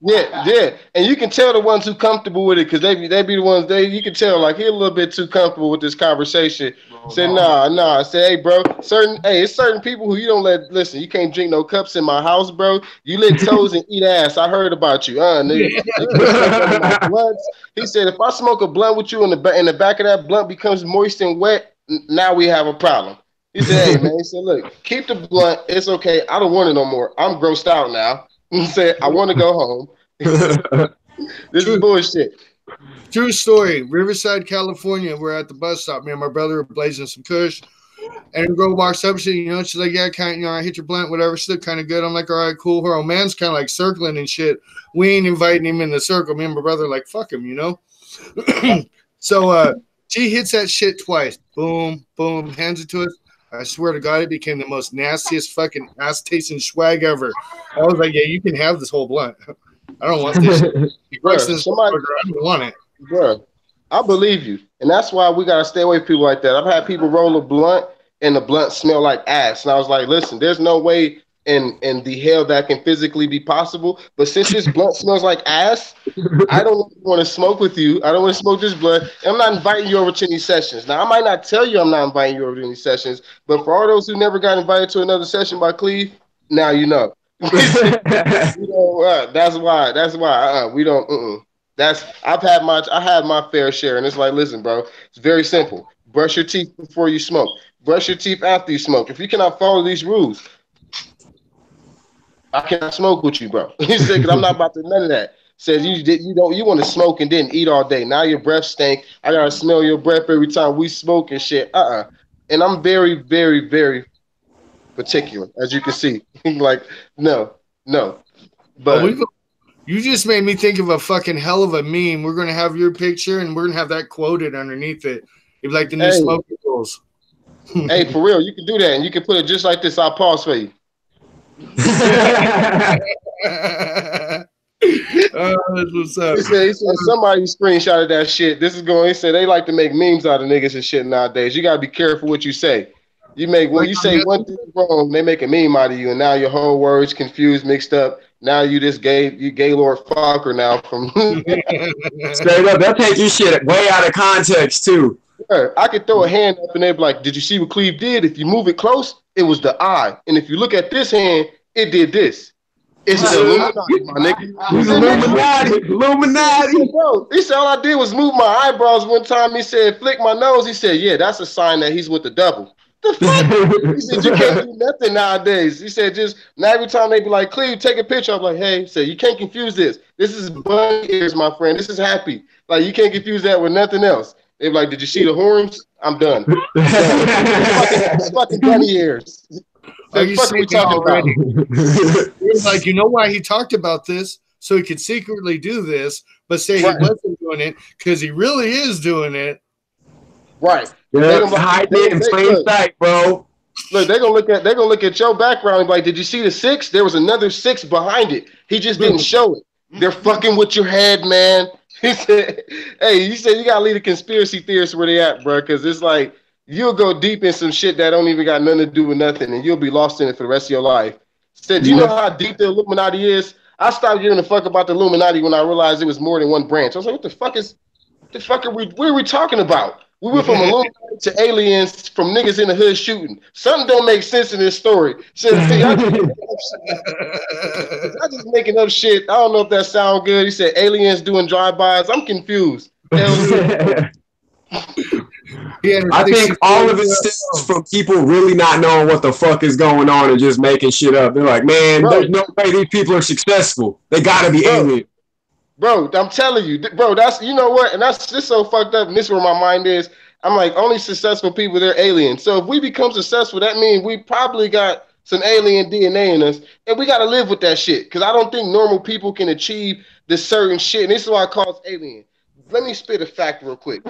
Yeah. And you can tell the ones who comfortable with it because they be the ones you can tell like he's a little bit too comfortable with this conversation. Say nah. I say, hey, bro, it's certain people who you don't listen, you can't drink no cups in my house, bro. You lick toes and eat ass. I heard about you. Nigga. He said, if I smoke a blunt with you and the back of that blunt becomes moist and wet, now we have a problem. He said, hey man, he said, look, keep the blunt. It's okay. I don't want it no more. I'm grossed out now. He said, I want to go home. This is bullshit. True story. Riverside, California. We're at the bus stop. Me and my brother are blazing some kush. And the girl walks up. She's like, yeah, I hit your blunt, whatever. She looked kind of good. I'm like, all right, cool. Her old man's kind of like circling and shit. We ain't inviting him in the circle. Me and my brother are like, fuck him, So she hits that shit twice. Boom, boom, hands it to us. I swear to God, it became the most nastiest fucking ass-tasting swag ever. I was like, yeah, you can have this whole blunt. I don't want this. I don't want it. Bro, I believe you. And that's why we got to stay away from people like that. I've had people roll a blunt and the blunt smell like ass. And I was like, listen, there's no way in the hell that can physically be possible. But since this blunt smells like ass, I don't want to smoke with you. I don't want to smoke this blunt. And I'm not inviting you over to any sessions. Now, I might not tell you I'm not inviting you over to any sessions, but for all those who never got invited to another session by Cleve, now you know. That's why we don't. I had my fair share, and it's like, listen, bro, it's very simple. Brush your teeth before you smoke. Brush your teeth after you smoke. If you cannot follow these rules, I cannot smoke with you, bro. He said, because I'm not about to none of that. Says you want to smoke and then eat all day. Now your breath stink. I gotta smell your breath every time we smoke and shit. And I'm very, very, very particular, as you can see. Like, no. But you just made me think of a fucking hell of a meme. We're gonna have your picture and we're gonna have that quoted underneath it. It'd be like the new smoking rules. Hey, for real, you can do that, and you can put it just like this. I'll pause for you. That's what's up. He said somebody screenshotted that shit. He said they like to make memes out of niggas and shit nowadays. You gotta be careful what you say. When you say one thing wrong, they make a meme out of you, and now your whole words confused, mixed up. Now you Gaylord Falker now from straight up. They'll take your shit way out of context too. I could throw a hand up and they'd be like, "Did you see what Cleve did? If you move it close, it was the eye. And if you look at this hand, it did this. It's the Illuminati, my nigga. Illuminati. Bro, he said all I did was move my eyebrows one time. He said, flick my nose. He said, yeah, that's a sign that he's with the devil. The fuck? He said, you can't do nothing nowadays. He said, just now every time they be like, Cleve, take a picture. I'm like, hey, he said, you can't confuse this. This is bunny ears, my friend. This is happy. Like, you can't confuse that with nothing else. They be like, did you see the horns? I'm done. It's fucking bunny ears. Are you fuck are we talking already? about? It's like, you know why he talked about this? So he could secretly do this, but say he wasn't doing it because he really is doing it. Right. Yeah, hide it in plain sight, bro. Look, they're gonna look at your background and be like, did you see the 6? There was another 6 behind it. He just didn't show it. They're fucking with your head, man. He said, hey, you said you gotta leave the conspiracy theorists where they at, bro, because it's like you'll go deep in some shit that don't even got nothing to do with nothing, and you'll be lost in it for the rest of your life. Said, do you know how deep the Illuminati is? I stopped giving a fuck about the Illuminati when I realized it was more than one branch. I was like, what are we talking about? We went from Illuminati to aliens, from niggas in the hood shooting. Something don't make sense in this story. So, I just making up shit. I don't know if that sounds good. He said aliens doing drive-bys. I'm confused. I think all of it stems from people really not knowing what the fuck is going on and just making shit up. They're like, man, there's no way these people are successful. They gotta be aliens. Bro, I'm telling you, bro, that's, you know what? And that's just so fucked up. And this is where my mind is. I'm like, only successful people, they're aliens. So if we become successful, that means we probably got some alien DNA in us. And we got to live with that shit. Because I don't think normal people can achieve this certain shit. And this is why I call it alien. Let me spit a fact real quick.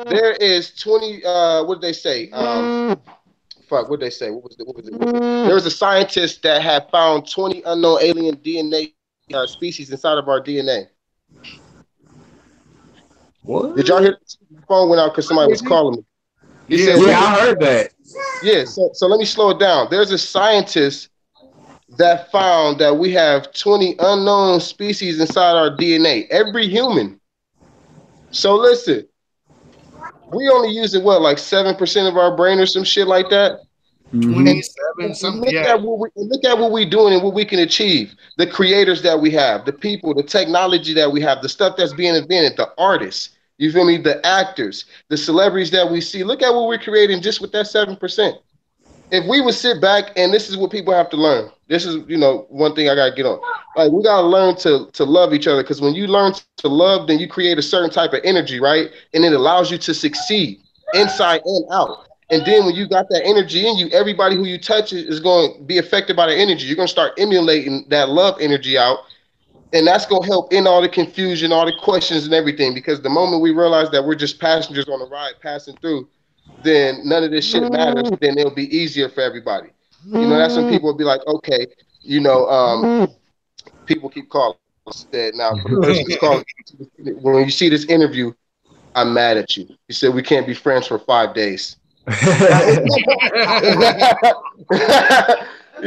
There is 20, what did they say? What did they say? What was it? There was a scientist that had found 20 unknown alien DNA species inside of our DNA. What? Did y'all hear the phone went out because somebody was calling me? He said, I heard that. Yeah, so let me slow it down. There's a scientist that found that we have 20 unknown species inside our DNA, every human. So listen, we only using what, like 7% of our brain or some shit like that? 27, something. Look at what we're doing and what we can achieve. The creators that we have, the people, the technology that we have, the stuff that's being invented, the artists, you feel me? The actors, the celebrities that we see. Look at what we're creating just with that 7%. If we would sit back, and this is what people have to learn. This is, one thing I gotta get on. Like, we gotta learn to love each other, because when you learn to love, then you create a certain type of energy, right? And it allows you to succeed inside and out. And then when you got that energy in you, everybody who you touch is going to be affected by the energy. You're going to start emulating that love energy out. And that's going to help in all the confusion, all the questions and everything. Because the moment we realize that we're just passengers on a ride passing through, then none of this shit matters. Then it'll be easier for everybody. That's when people will be like, okay, people keep calling. Now, for the person that's calling, when you see this interview, I'm mad at you. You said we can't be friends for 5 days. He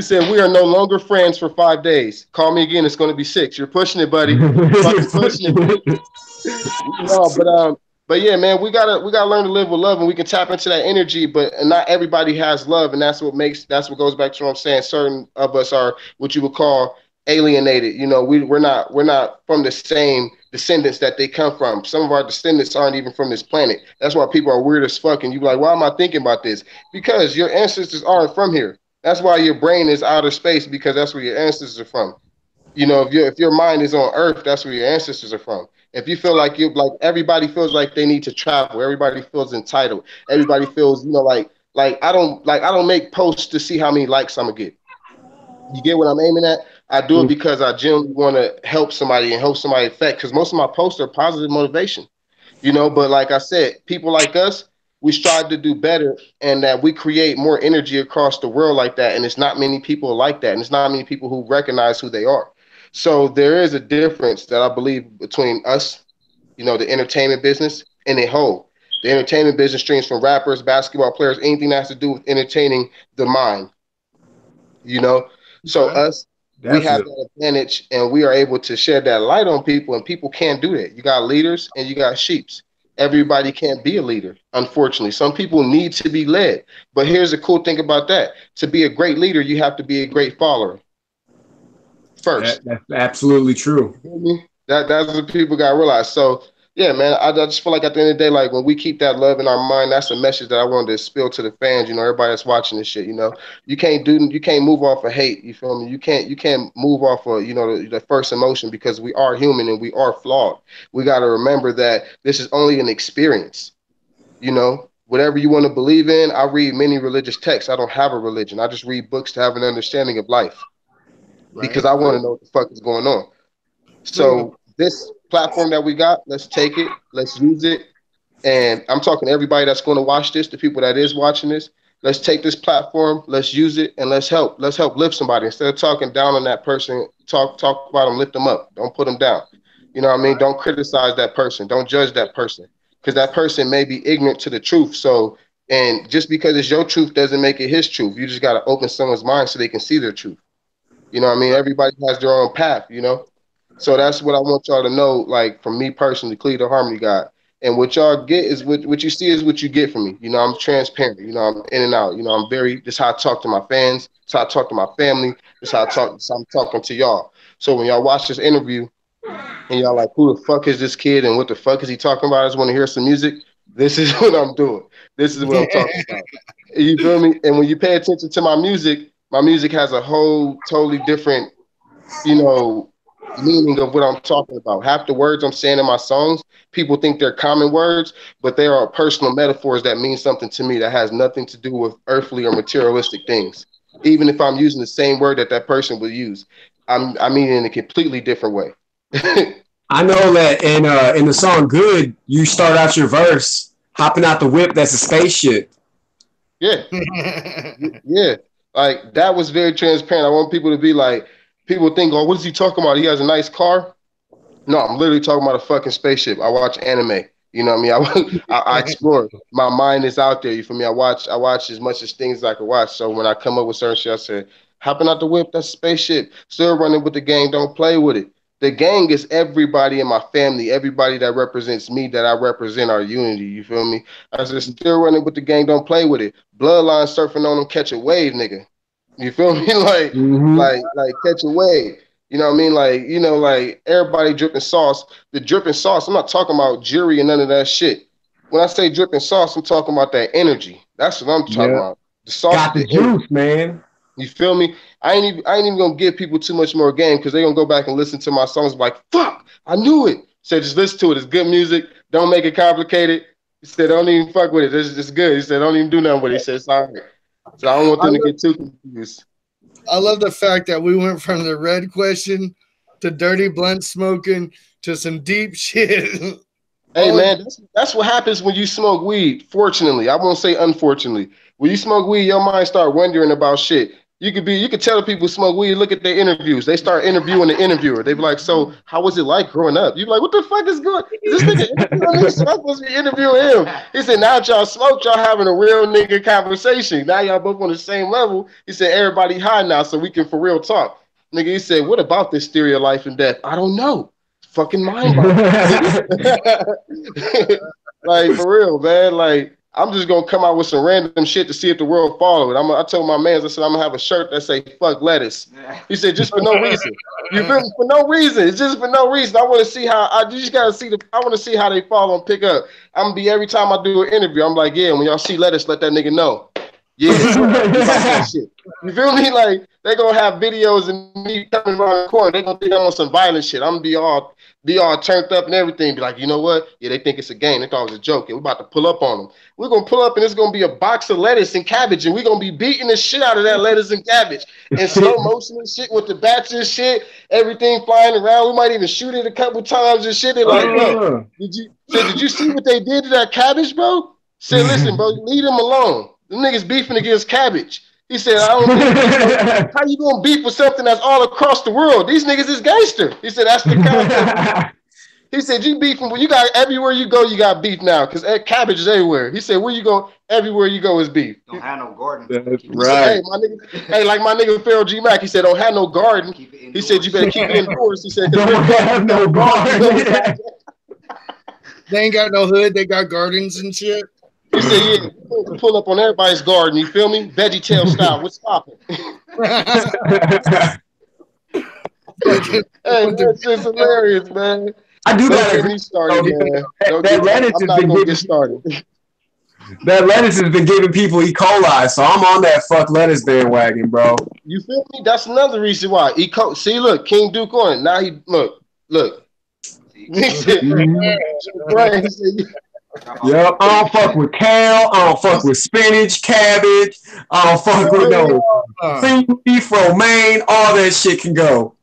said we are no longer friends for 5 days. Call me again. It's going to be 6. You're pushing it, buddy. Fucking pushing it. No, but yeah, man, we gotta learn to live with love, and we can tap into that energy. But not everybody has love, and that's what goes back to what I'm saying. Certain of us are what you would call alienated. We're not from the same descendants that they come from. Some of our descendants aren't even from this planet. That's why people are weird as fuck. And you be like, why am I thinking about this? Because your ancestors aren't from here. That's why your brain is outer space, because that's where your ancestors are from. If your mind is on Earth, that's where your ancestors are from. If you feel like everybody feels like they need to travel, everybody feels entitled, everybody feels, like I don't make posts to see how many likes I'm gonna get. You get what I'm aiming at? I do it because I genuinely want to help somebody and help somebody affect, because most of my posts are positive motivation, but like I said, people like us, we strive to do better, and that we create more energy across the world like that. And it's not many people like that. And it's not many people who recognize who they are. So there is a difference that I believe between us, the entertainment business, and the whole. The entertainment business streams from rappers, basketball players, anything that has to do with entertaining the mind, So us, we have that advantage, and we are able to shed that light on people, and people can't do that. You got leaders and you got sheeps. Everybody can't be a leader, unfortunately. Some people need to be led. But here's the cool thing about that. To be a great leader, you have to be a great follower first. That's absolutely true. You feel me? That's what people gotta realize. So yeah, man, I just feel like at the end of the day, like when we keep that love in our mind, that's a message that I wanted to spill to the fans. You know, everybody that's watching this shit. You know, you can't move off of hate. You feel me? You can't move off of the first emotion because we are human and we are flawed. We got to remember that this is only an experience. You know, whatever you want to believe in. I read many religious texts. I don't have a religion. I just read books to have an understanding of life because I want to know what the fuck is going on. So this platform that we got, let's take it, let's use it. And I'm talking to everybody that's going to watch this, the people that is watching this. Let's take this platform, let's use it, and let's help. Let's help lift somebody. Instead of talking down on that person, talk about them, lift them up. Don't put them down. You know what I mean? Don't criticize that person. Don't judge that person. Because that person may be ignorant to the truth. So, and just because it's your truth doesn't make it his truth. You just got to open someone's mind so they can see their truth. You know what I mean? Everybody has their own path, you know? So that's what I want y'all to know, like from me personally, Cleve the Harmony God. And what y'all get is what you see is what you get from me. You know, I'm transparent. You know, I'm in and out. You know, I'm very, this is how I talk to my fans. This is how I talk to my family. This is how I'm talking to y'all. So when y'all watch this interview and y'all like, who the fuck is this kid and what the fuck is he talking about? I just want to hear some music. This is what I'm doing. This is what I'm talking about. You feel me? And when you pay attention to my music has a whole totally different, you know, meaning of what I'm talking about. Half the words I'm saying in my songs, people think they're common words, but they are personal metaphors that mean something to me that has nothing to do with earthly or materialistic things. Even if I'm using the same word that that person would use, I mean it in a completely different way. I know that in the song "Good," you start out your verse hopping out the whip. That's a spaceship. Yeah, yeah. Like that was very transparent. I want people to be like, people think, oh, what is he talking about? He has a nice car. No, I'm literally talking about a fucking spaceship. I watch anime. You know what I mean? I explore. My mind is out there. You feel me? I watch as much as things as I can watch. So when I come up with certain shit, I say, hopping out the whip, that's a spaceship. Still running with the gang, don't play with it. The gang is everybody in my family, everybody that represents me, that I represent our unity. You feel me? I said, still running with the gang, don't play with it. Bloodline surfing on them, catch a wave, nigga. You feel me? like catch a wave. You know what I mean? Like, you know, like everybody dripping sauce. The dripping sauce, I'm not talking about jury and none of that shit. When I say dripping sauce, I'm talking about that energy. That's what I'm talking about. The sauce, got the juice, man. You feel me? I ain't even gonna give people too much more game because they're gonna go back and listen to my songs like, fuck, I knew it. So just listen to it. It's good music. Don't make it complicated. He said, don't even fuck with it. It's good. He said, don't even do nothing with it. He said, sorry. So I don't want them to get too confused. I love the fact that we went from the red question to dirty blunt smoking to some deep shit. Hey, man, that's what happens when you smoke weed. Fortunately, I won't say unfortunately. When you smoke weed, your mind start wondering about shit. You could tell the people who smoke weed, look at their interviews. They start interviewing the interviewer. They be like, so how was it like growing up? You be like, what the fuck is going? Is this nigga interviewing me? So I'm supposed to be interviewing him. He said, now that y'all smoked, y'all having a real nigga conversation. Now y'all both on the same level. He said, everybody high now so we can for real talk. Nigga, he said, what about this theory of life and death? I don't know. Fucking mind boggling. Like, for real, man. Like, I'm just gonna come out with some random shit to see if the world follow it. I told my man, I said, I'm gonna have a shirt that say fuck lettuce. He said, just for no reason. You feel me? For no reason. It's just for no reason. I want to see how I want to see how they follow and pick up. I'm gonna be every time I do an interview, I'm like, yeah, when y'all see lettuce, let that nigga know. Yeah, that shit. You feel me? Like they gonna have videos of me coming around the corner. They gonna think I'm on some violent shit. I'm gonna be all turned up and everything. Be like, you know what? Yeah, they think it's a game. They thought it was a joke. Yeah, we're about to pull up on them. We're gonna pull up and it's gonna be a box of lettuce and cabbage, and we're gonna be beating the shit out of that lettuce and cabbage in slow motion and shit with the bats and shit. Everything flying around. We might even shoot it a couple times and shit. They're like, bro, did you see what they did to that cabbage, bro? Said, listen, bro, leave them alone. The niggas beefing against cabbage. He said, I don't think how you gonna beef with something that's all across the world? These niggas is gangster. He said, that's the concept. He said, you beefing, well, you got everywhere you go, you got beef now, because cabbage is everywhere. He said, where you go, everywhere you go is beef. Don't have no garden. That's right. Hey, like my nigga Pharaoh G Mac, he said, don't have no garden. He said, you better keep it indoors. He said, don't have no garden. They ain't got no hood. They got gardens and shit. He said, yeah, pull up on everybody's garden. You feel me? Veggie tail style. What's popping? Hey, that's just hilarious, man. I do Don't gotta get me started, man. that I'm lettuce not gonna get started. That lettuce has been giving people E. coli, so I'm on that fuck lettuce bandwagon, bro. You feel me? That's another reason why. See, look, King Duke on it. Now he look. He said, Yep, I don't fuck with kale. I don't fuck with spinach, cabbage. I don't fuck with no cream beef, romaine. All that shit can go.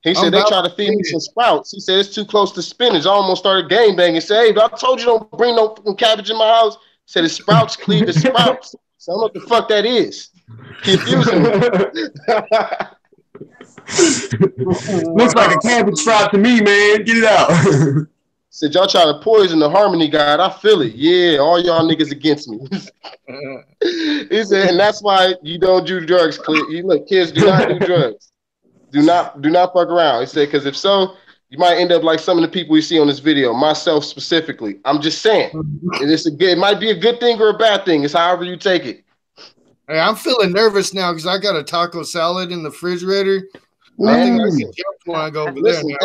He said they tried to feed me some sprouts. He said it's too close to spinach. I almost started game banging. Say, hey, I told you don't bring no fucking cabbage in my house. Said it's sprouts, Cleve, it's sprouts. So I don't know what the fuck that is. Confusing me. Looks like a cabbage sprout to me, man. Get it out. Said y'all try to poison the Harmony God. I feel it. Yeah, all y'all niggas against me. He said, and that's why you don't do drugs, Cleve. Look, kids, do not do drugs. Do not fuck around. He said, because if so, you might end up like some of the people we see on this video, myself specifically. I'm just saying. It might be a good thing or a bad thing. It's however you take it. Hey, I'm feeling nervous now because I got a taco salad in the refrigerator. Man. I think I can jump when I go over Listen, there.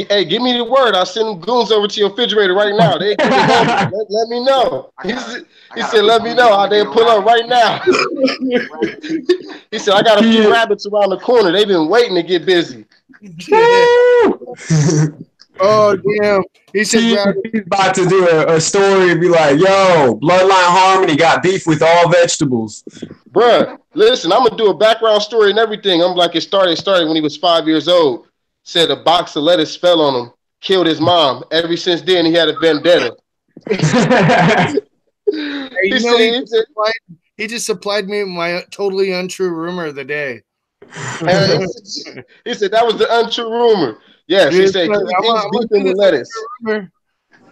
hey, give me the word. I'll send them goons over to your refrigerator right now. They let me know. He said, let me know how they pull up right now. He said, I got a few rabbits around the corner. They've been waiting to get busy. Oh, damn. He said he's about to do a story and be like, yo, Bloodline Harmony got beef with all vegetables. Bruh, listen, I'm going to do a background story and everything. I'm like, it started when he was 5 years old. Said a box of lettuce fell on him, killed his mom. Ever since then, he had a vendetta. He just supplied me with my totally untrue rumor of the day. He said that was the untrue rumor. Yes, he said he's beefing with lettuce.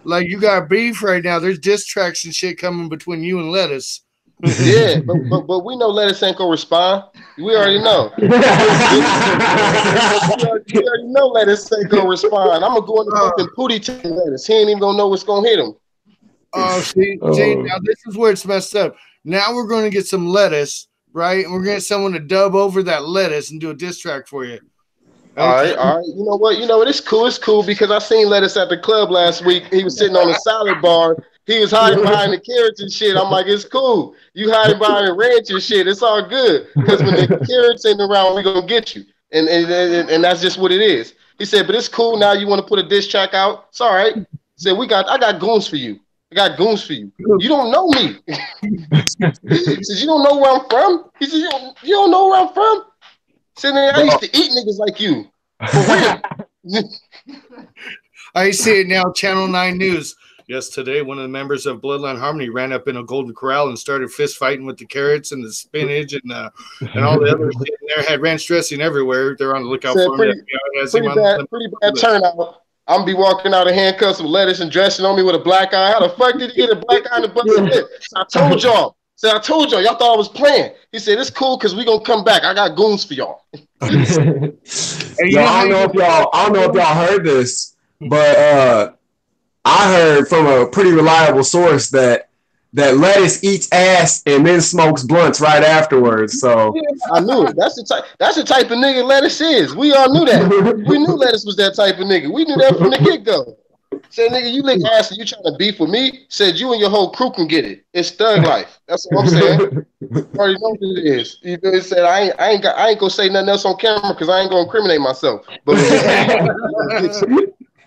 Like, you got beef right now. There's diss tracks and shit coming between you and lettuce. Yeah, but we know lettuce ain't gonna respond. We already know. we already know lettuce ain't gonna respond. I'm gonna go in the fucking pootie tank lettuce. He ain't even gonna know what's gonna hit him. See, now this is where it's messed up. Now we're going to get some lettuce, right? And we're going to get someone to dub over that lettuce and do a diss track for you. All right. You know what? It's cool. It's cool because I seen lettuce at the club last week. He was sitting on a salad bar. He was hiding behind the carrots and shit. I'm like, it's cool. You hiding behind the ranch and shit. It's all good because when the carrots ain't around, we gonna get you. And that's just what it is. He said, but it's cool now. You want to put a diss track out? It's all right. He said, I got goons for you. I got goons for you. You don't know me. He says, you don't know where I'm from? He says, you don't know where I'm from? He said, I used to eat niggas like you. For real. I see it now, Channel 9 News. Yes, today one of the members of Bloodline Harmony ran up in a golden corral and started fist fighting with the carrots and the spinach and all the other shit in there. Had ranch dressing everywhere. They're on the lookout for him. Pretty bad turnout. I'm be walking out of handcuffs with lettuce and dressing on me with a black eye. How the fuck did he get a black eye in the butt of it? I told y'all. Y'all thought I was playing. He said, it's cool because we gonna come back. I got goons for y'all. I don't know if y'all heard this, but I heard from a pretty reliable source that lettuce eats ass and then smokes blunts right afterwards. So I knew it. That's the type of nigga lettuce is. We all knew that. We knew lettuce was that type of nigga. We knew that from the get-go. Said, nigga, you lick ass and you trying to beef with me? Said, you and your whole crew can get it. It's thug life. That's what I'm saying. You already know what it is. You know, he said, I ain't gonna say nothing else on camera because I ain't gonna incriminate myself. But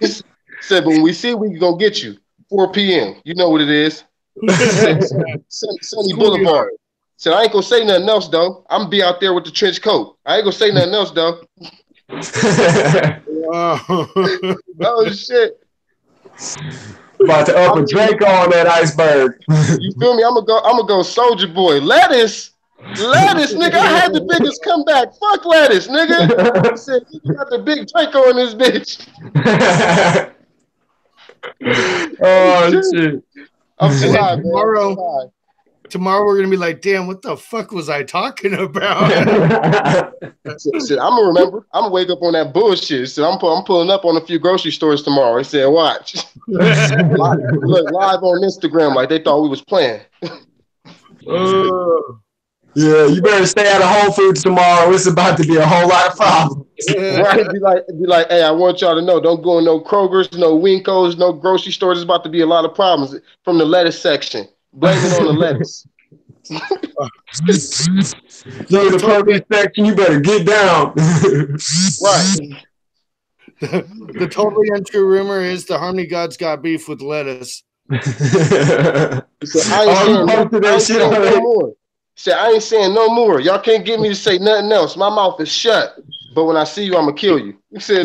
he said, but when we see we gonna get you. 4 p.m. You know what it is. Sunny Boulevard. Said, I ain't gonna say nothing else though. I'm gonna be out there with the trench coat. I ain't gonna say nothing else though. Oh shit. About to up a Drake on that iceberg. You feel me? I'm gonna go Soldier Boy. Lettuce, nigga. I had the biggest comeback. Fuck lettuce, nigga. I said, you got the big Draco in this bitch. Oh shit. I'm too high, man. tomorrow we're gonna be like, damn, what the fuck was I talking about? Said, I'm gonna remember. I'm gonna wake up on that bullshit. So I'm pulling up on a few grocery stores tomorrow. He said, watch. Look live on Instagram like they thought we was playing. Yeah, you better stay out of Whole Foods tomorrow. It's about to be a whole lot of problems. Right? Be like, hey, I want y'all to know, don't go in no Kroger's, no Winkos, no grocery stores. There's about to be a lot of problems from the lettuce section. Blame it on the lettuce. You're in the produce section, you better get down. Right. The totally untrue rumor is the Harmony Gods got beef with lettuce. He said, I ain't saying no more. He said, I ain't saying no more. Y'all can't get me to say nothing else. My mouth is shut. But when I see you, I'm gonna kill you. He said,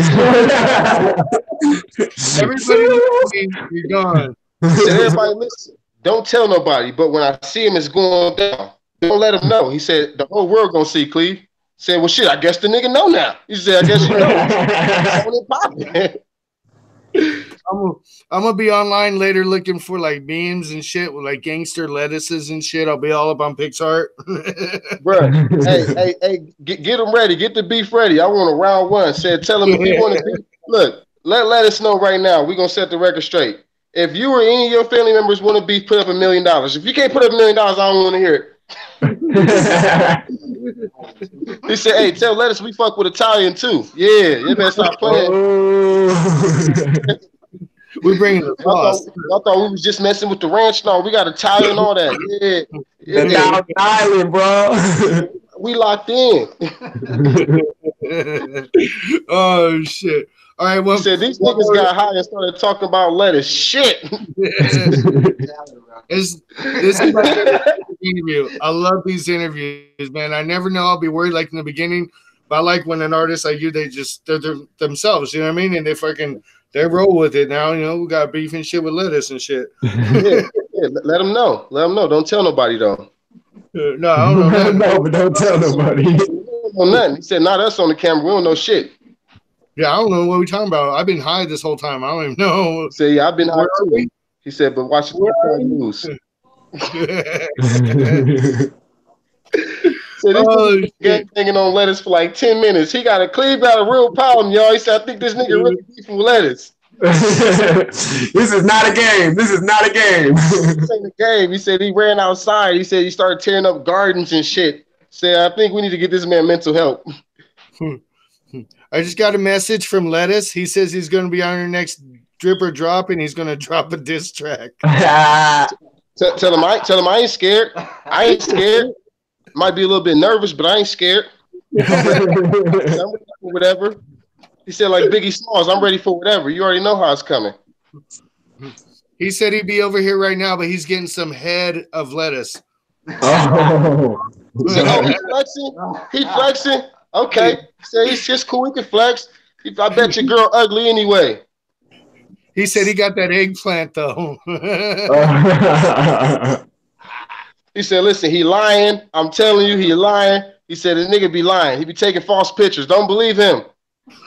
everybody, you're gone. He said, everybody listen. Don't tell nobody. But when I see him, it's going down. Don't let him know. He said, the whole world gonna see, Cleve. He said, well, shit, I guess the nigga know now. He said, I guess you know. I'm gonna be online later looking for like memes and shit with like gangster lettuces and shit. I'll be all up on PixArt. Bro, hey, get them ready. Get the beef ready. I want a round one. Said, tell him if you want to beef. Look, let us know right now. We're gonna set the record straight. If you or any of your family members want to beef, put up $1 million. If you can't put up $1 million, I don't want to hear it. He said, hey, tell Lettuce we fuck with Italian too. Yeah, you better stop playing. We bringing the sauce. I thought we was just messing with the ranch. No, we got Italian and all that. Yeah. Island, bro. We locked in. Oh shit. All right, well, he said these niggas got high and started talking about lettuce. Shit. This is my favorite interview. I love these interviews, man. I never know. I'll be worried like in the beginning, but I like when an artist like you, they're themselves. You know what I mean? And they roll with it now. You know, we got beef and shit with lettuce and shit. Yeah. Let them know. Let them know. Don't tell nobody though. No, I don't know nothing. No, but don't tell nobody. We don't know nothing. He said, not us on the camera. We don't know shit. Yeah, I don't know what we're talking about. I've been high this whole time. I don't even know. He said, yeah, I've been high too. He said, but watch the news. So this nigga hanging on lettuce for like 10 minutes. Cleve got a real problem, y'all. He said, I think this nigga really beefing with lettuce. This is not a game. This is not a game. This ain't a game. He said he ran outside. He said he started tearing up gardens and shit. Said, I think we need to get this man mental help. I just got a message from Lettuce. He says he's going to be on our next Drip or Drop, and he's going to drop a diss track. Tell him I ain't scared. I ain't scared. Might be a little bit nervous, but I ain't scared. I'm ready for whatever. He said, like Biggie Smalls, I'm ready for whatever. You already know how it's coming. He said he'd be over here right now, but he's getting some head of lettuce. Oh. He flexing? He flexing? Okay. He said he's just cool. He can flex. I bet your girl ugly anyway. He said he got that eggplant, though. He said, listen, he lying. I'm telling you, he lying. He said, the nigga be lying. He be taking false pictures. Don't believe him.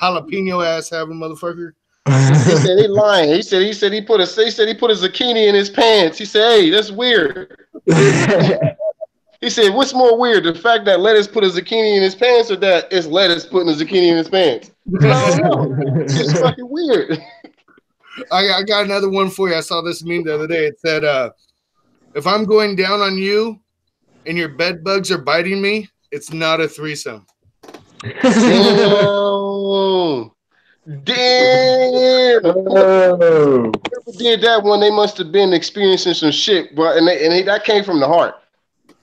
Jalapeno ass having motherfucker. He said he lying. He said he put a zucchini in his pants. He said, hey, that's weird. He said, what's more weird? The fact that Lettuce put a zucchini in his pants or that it's Lettuce putting a zucchini in his pants? I don't know. It's just fucking weird. I got another one for you. I saw this meme the other day. It said, if I'm going down on you and your bed bugs are biting me, it's not a threesome. Damn. Whoever did that one, they must have been experiencing some shit, bro. And that came from the heart.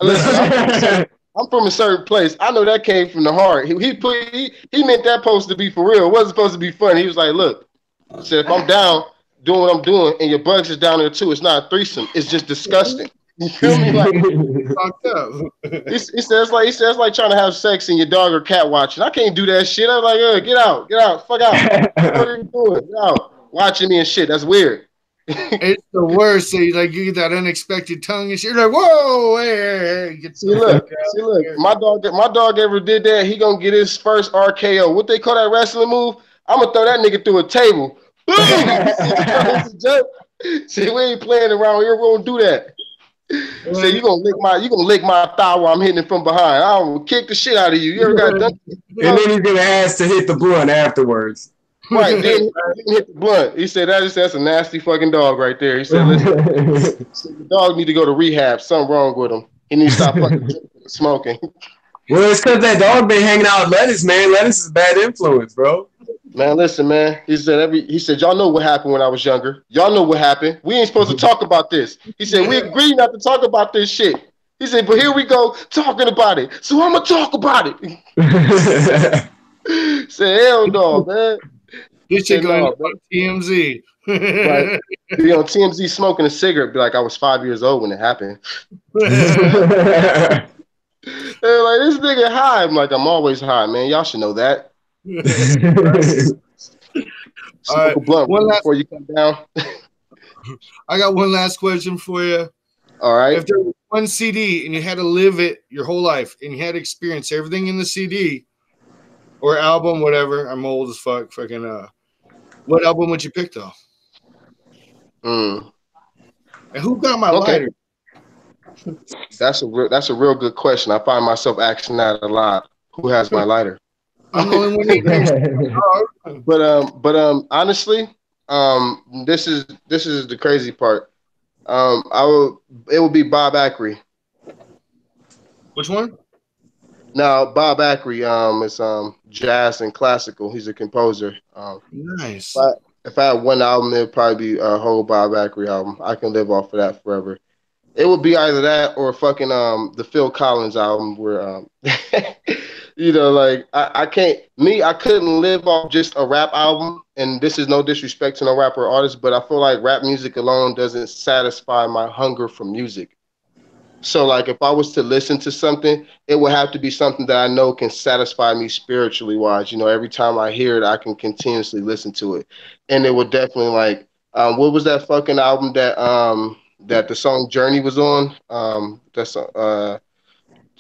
Listen, I'm from a certain place. I know that came from the heart. He meant that post to be for real. It wasn't supposed to be fun. He was like, look, I said, if I'm down doing what I'm doing and your bugs is down there too, it's not a threesome. It's just disgusting. You feel me? Like, he says like trying to have sex and your dog or cat watching. I can't do that shit. I'm like, get out, fuck out. What are you doing? Get out. Watching me and shit. That's weird. It's the worst. So you get that unexpected tongue and shit. You're like, whoa, hey. See, look. My dog ever did that. He gonna get his first RKO. What they call that wrestling move? I'm gonna throw that nigga through a table. Boom! See, we ain't playing around here. We won't do that. Say you gonna lick my thigh while I'm hitting it from behind. I will kick the shit out of you. You ever got done? And then he's gonna ask to hit the blunt afterwards. Right, then hit the blunt. He said that's a nasty fucking dog right there. He said, listen, the dog need to go to rehab. Something wrong with him. He needs to stop fucking drinking and smoking. Well, it's because that dog been hanging out with Lettuce, man. Lettuce is a bad influence, bro. Man, listen, man. He said, y'all know what happened when I was younger. Y'all know what happened. We ain't supposed to talk about this. He said, we agreed not to talk about this shit. He said, but here we go talking about it. So I'm gonna talk about it. Said, hell no, man. This shit going on TMZ. Right. Be on TMZ smoking a cigarette, be like I was 5 years old when it happened. They're like, this nigga high. I'm like, I'm always high, man. Y'all should know that. Smoke a blunt before you come down. I got one last question for you. All right. If there was one CD and you had to live it your whole life and you had to experience everything in the CD or album, whatever, I'm old as fuck. Fucking what album would you pick though? And who got my lighter? That's a real good question. I find myself asking that a lot. Who has my lighter? I'm the only one. But honestly, this is the crazy part. It would be Bob Acri. Which one? Now Bob Acri, is jazz and classical. He's a composer. Nice. If I had one album, it'd probably be a whole Bob Acri album. I can live off of that forever. It would be either that or fucking the Phil Collins album where you know, like I couldn't live off just a rap album, and this is no disrespect to no rapper or artist, but I feel like rap music alone doesn't satisfy my hunger for music. So like if I was to listen to something, it would have to be something that I know can satisfy me spiritually wise. You know, every time I hear it, I can continuously listen to it. And it would definitely like what was that fucking album that that the song Journey was on?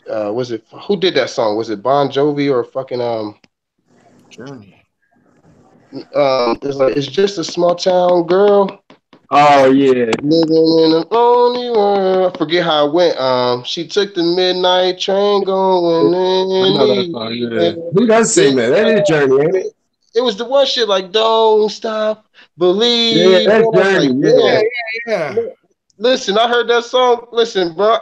Was it, who did that song? Was it Bon Jovi or fucking Journey? It's just a small town girl. Oh yeah. Living in a lonely world. I forget how it went. She took the midnight train going in. Who does sing that? That is Journey, ain't it? It was the one shit like "Don't Stop Believe." Yeah, that's Journey. Like, Yeah. Listen, I heard that song. Listen, bro,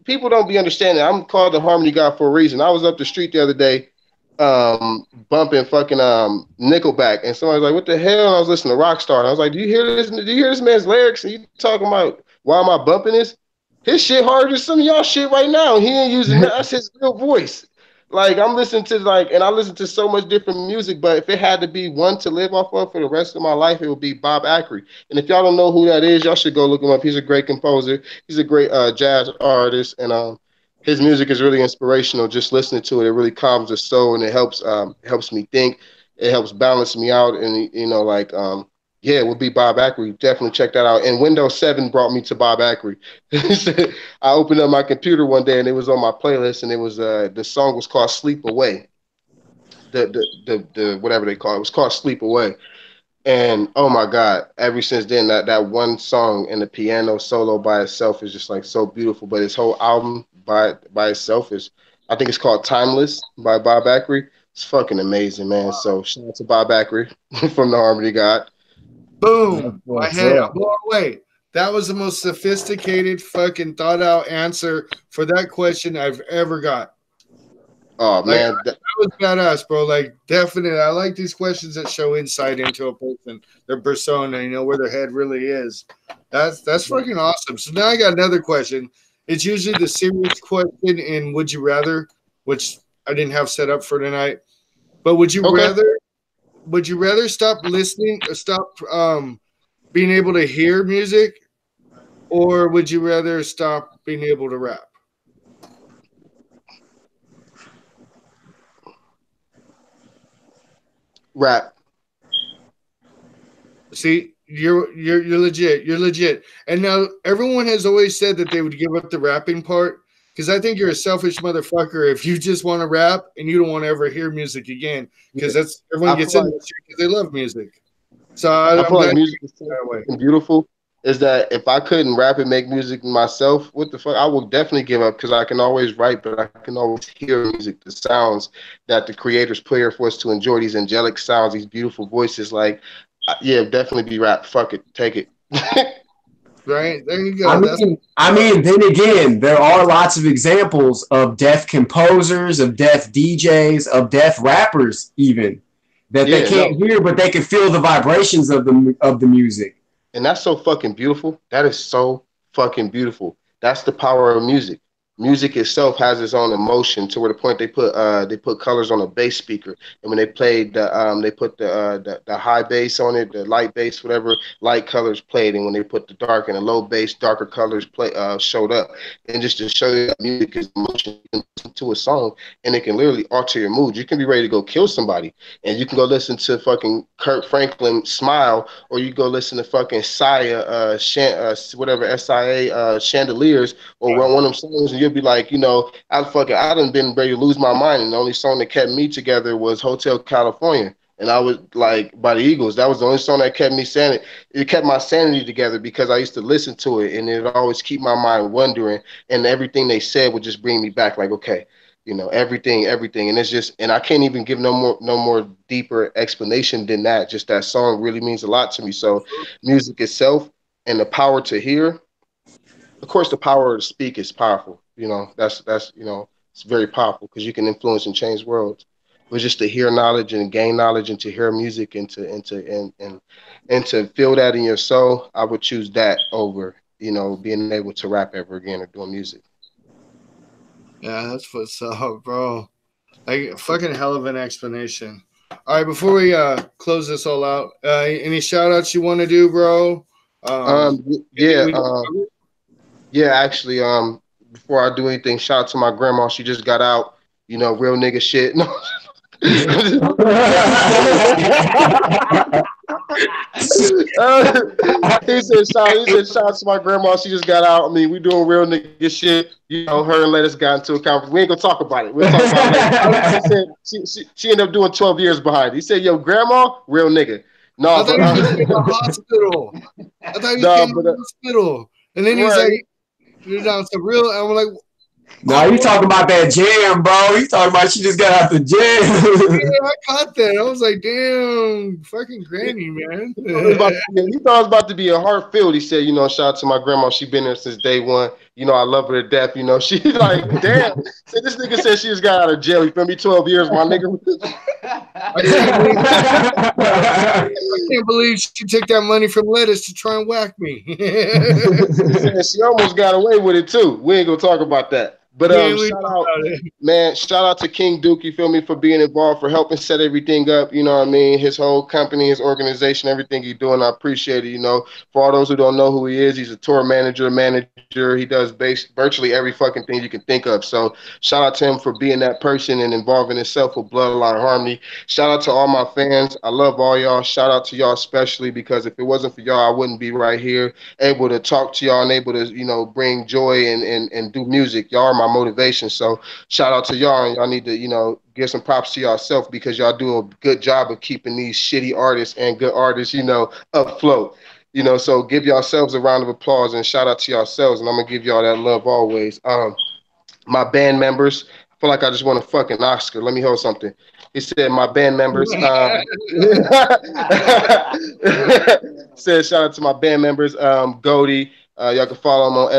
people don't be understanding. I'm called the Harmony God for a reason. I was up the street the other day, bumping fucking Nickelback, and somebody was like, "What the hell?" And I was listening to Rockstar, and I was like, "Do you hear this? Do you hear this man's lyrics? And you talking about why am I bumping this? His shit harder than some of y'all shit right now. He ain't using that. That's his real voice." Like I'm listening to and I listen to so much different music, but if it had to be one to live off of for the rest of my life, it would be Bob Acri. And if y'all don't know who that is, y'all should go look him up. He's a great composer. He's a great jazz artist, and his music is really inspirational. Just listening to it, it really calms the soul, and it helps me think. It helps balance me out, and you know, like yeah, it would be Bob Acri. Definitely check that out. And Windows 7 brought me to Bob Acri. I opened up my computer one day and it was on my playlist, and it was the song was called Sleep Away. The whatever they call it was called Sleep Away. And oh my God, ever since then that one song and the piano solo by itself is just like so beautiful. But his whole album by itself is, I think it's called Timeless by Bob Acri. It's fucking amazing, man. So shout out to Bob Acri from the Harmony God. Boom. My head blown away. That was the most sophisticated, fucking thought out answer for that question I've ever got. Oh, man. That was badass, bro. Like, definitely. I like these questions that show insight into a person, their persona, you know, where their head really is. That's fucking awesome. So now I got another question. It's usually the serious question in Would You Rather, which I didn't have set up for tonight. But would you rather stop listening or stop being able to hear music, or would you rather stop being able to rap? Rap. See, you're legit. You're legit. And now everyone has always said that they would give up the rapping part, because I think you're a selfish motherfucker if you just want to rap and you don't want to ever hear music again, because that's everyone gets into it because they love music. So I feel like music is so beautiful. is that if I couldn't rap and make music myself, what the fuck? I would definitely give up because I can always write, but I can always hear music, the sounds that the creators put here for us to enjoy, these angelic sounds, these beautiful voices. Like, yeah, definitely be rap. Fuck it, take it. Right there, you I go. That's mean, I mean, then again, there are lots of examples of deaf composers, of deaf DJs, of deaf rappers, even that they Yeah, no, can't hear, but they can feel the vibrations of the music. and that's so fucking beautiful. That is so fucking beautiful. That's the power of music. Music itself has its own emotion to where the point they put colors on a bass speaker, and when they played they put the high bass on it, the light bass, whatever light colors played, and when they put the dark and the low bass, darker colors play showed up, and just to show you that music is emotion. You can listen to a song and it can literally alter your mood. You can be ready to go kill somebody, and you can go listen to fucking Kurt Franklin Smile, or you go listen to fucking Sia, whatever SIA Chandeliers, or one of them songs, and you'll be like, I done been ready to lose my mind, and the only song that kept me together was Hotel California. And I was like, by the Eagles. That was the only song that kept me sanity. It kept my sanity together because I used to listen to it, and it always keep my mind wondering. And everything they said would just bring me back. Like, okay, everything. And it's just, and I can't even give no more deeper explanation than that. Just that song really means a lot to me. So, music itself and the power to hear, of course, the power to speak is powerful. That's it's very powerful because you can influence and change worlds. But just to hear knowledge and gain knowledge and to hear music and to feel that in your soul, I would choose that over being able to rap ever again or doing music. yeah, that's what's up, bro. Like fucking hell of an explanation. All right, before we close this all out, any shout outs you want to do, bro? Um, Anything yeah, we didn't um, yeah. Actually, before I do anything, shout out to my grandma. She just got out. Real nigga shit. No. He said, shout out to my grandma. She just got out. I mean, we doing real nigga shit. Her and Lettuce got into a conference. We ain't gonna talk about it. We'll talk about it later. She said she ended up doing 12 years behind. He said, yo, grandma, real nigga. I No, thought but he was in the hospital. I thought he no, came to but the hospital. And then he's right. like, you're down some real. And I'm like, No, you talking about that jam, bro. You talking about she just got out the jam. yeah, I caught that. I was like, damn, fucking granny, man. He thought it was about to be a heart filled. He said, shout out to my grandma. She been there since day one. I love her to death. She like, damn. So this nigga said she just got out of jail. You feel me? 12 years, my nigga. I can't believe she took that money from Lettuce to try and whack me. He said she almost got away with it too. We ain't gonna talk about that. But shout out to King Duke, you feel me, for being involved, for helping set everything up, you know what I mean? His whole company, his organization, everything he's doing, I appreciate it, For all those who don't know who he is, he's a tour manager. He does virtually every fucking thing you can think of. So shout out to him for being that person and involving himself with Bloodline Harmony. Shout out to all my fans. I love all y'all. Shout out to y'all especially because if it wasn't for y'all, I wouldn't be right here able to talk to y'all and able to, bring joy and do music. Y'all are my motivation. So shout out to y'all, and y'all need to, give some props to yourself because y'all do a good job of keeping these shitty artists and good artists, afloat. So give yourselves a round of applause and shout out to yourselves, and I'm gonna give y'all that love always. My band members, I feel like I just won a fucking Oscar. Let me hold something. He said, my band members. Said, shout out to my band members. Goldie. Y'all can follow him on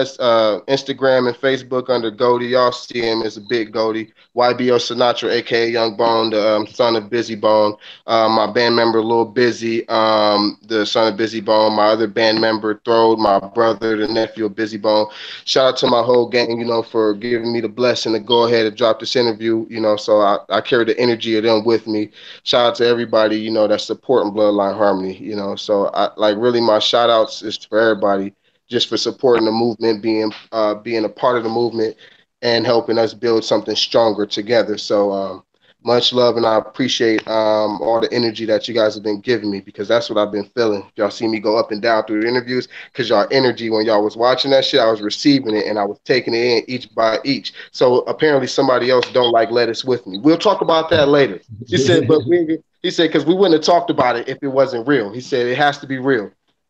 Instagram and Facebook under Goldie. Y'all see him as a big Goldie. YBO Sinatra, aka Young Bone, the son of Busy Bone. My band member Lil Busy, the son of Busy Bone. My other band member Throde, my brother, the nephew of Busy Bone. Shout out to my whole gang, for giving me the blessing to go ahead and drop this interview. So I carry the energy of them with me. Shout out to everybody, that's supporting Bloodline Harmony. So I like really my shout outs is for everybody just for supporting the movement, being a part of the movement, and helping us build something stronger together. So much love, and I appreciate all the energy that you guys have been giving me because that's what I've been feeling. Y'all see me go up and down through the interviews because y'all energy when y'all was watching that shit, I was receiving it and I was taking it in each by each. So apparently somebody else don't like Lettuce with me. We'll talk about that later. He said, because we wouldn't have talked about it if it wasn't real. He said it has to be real.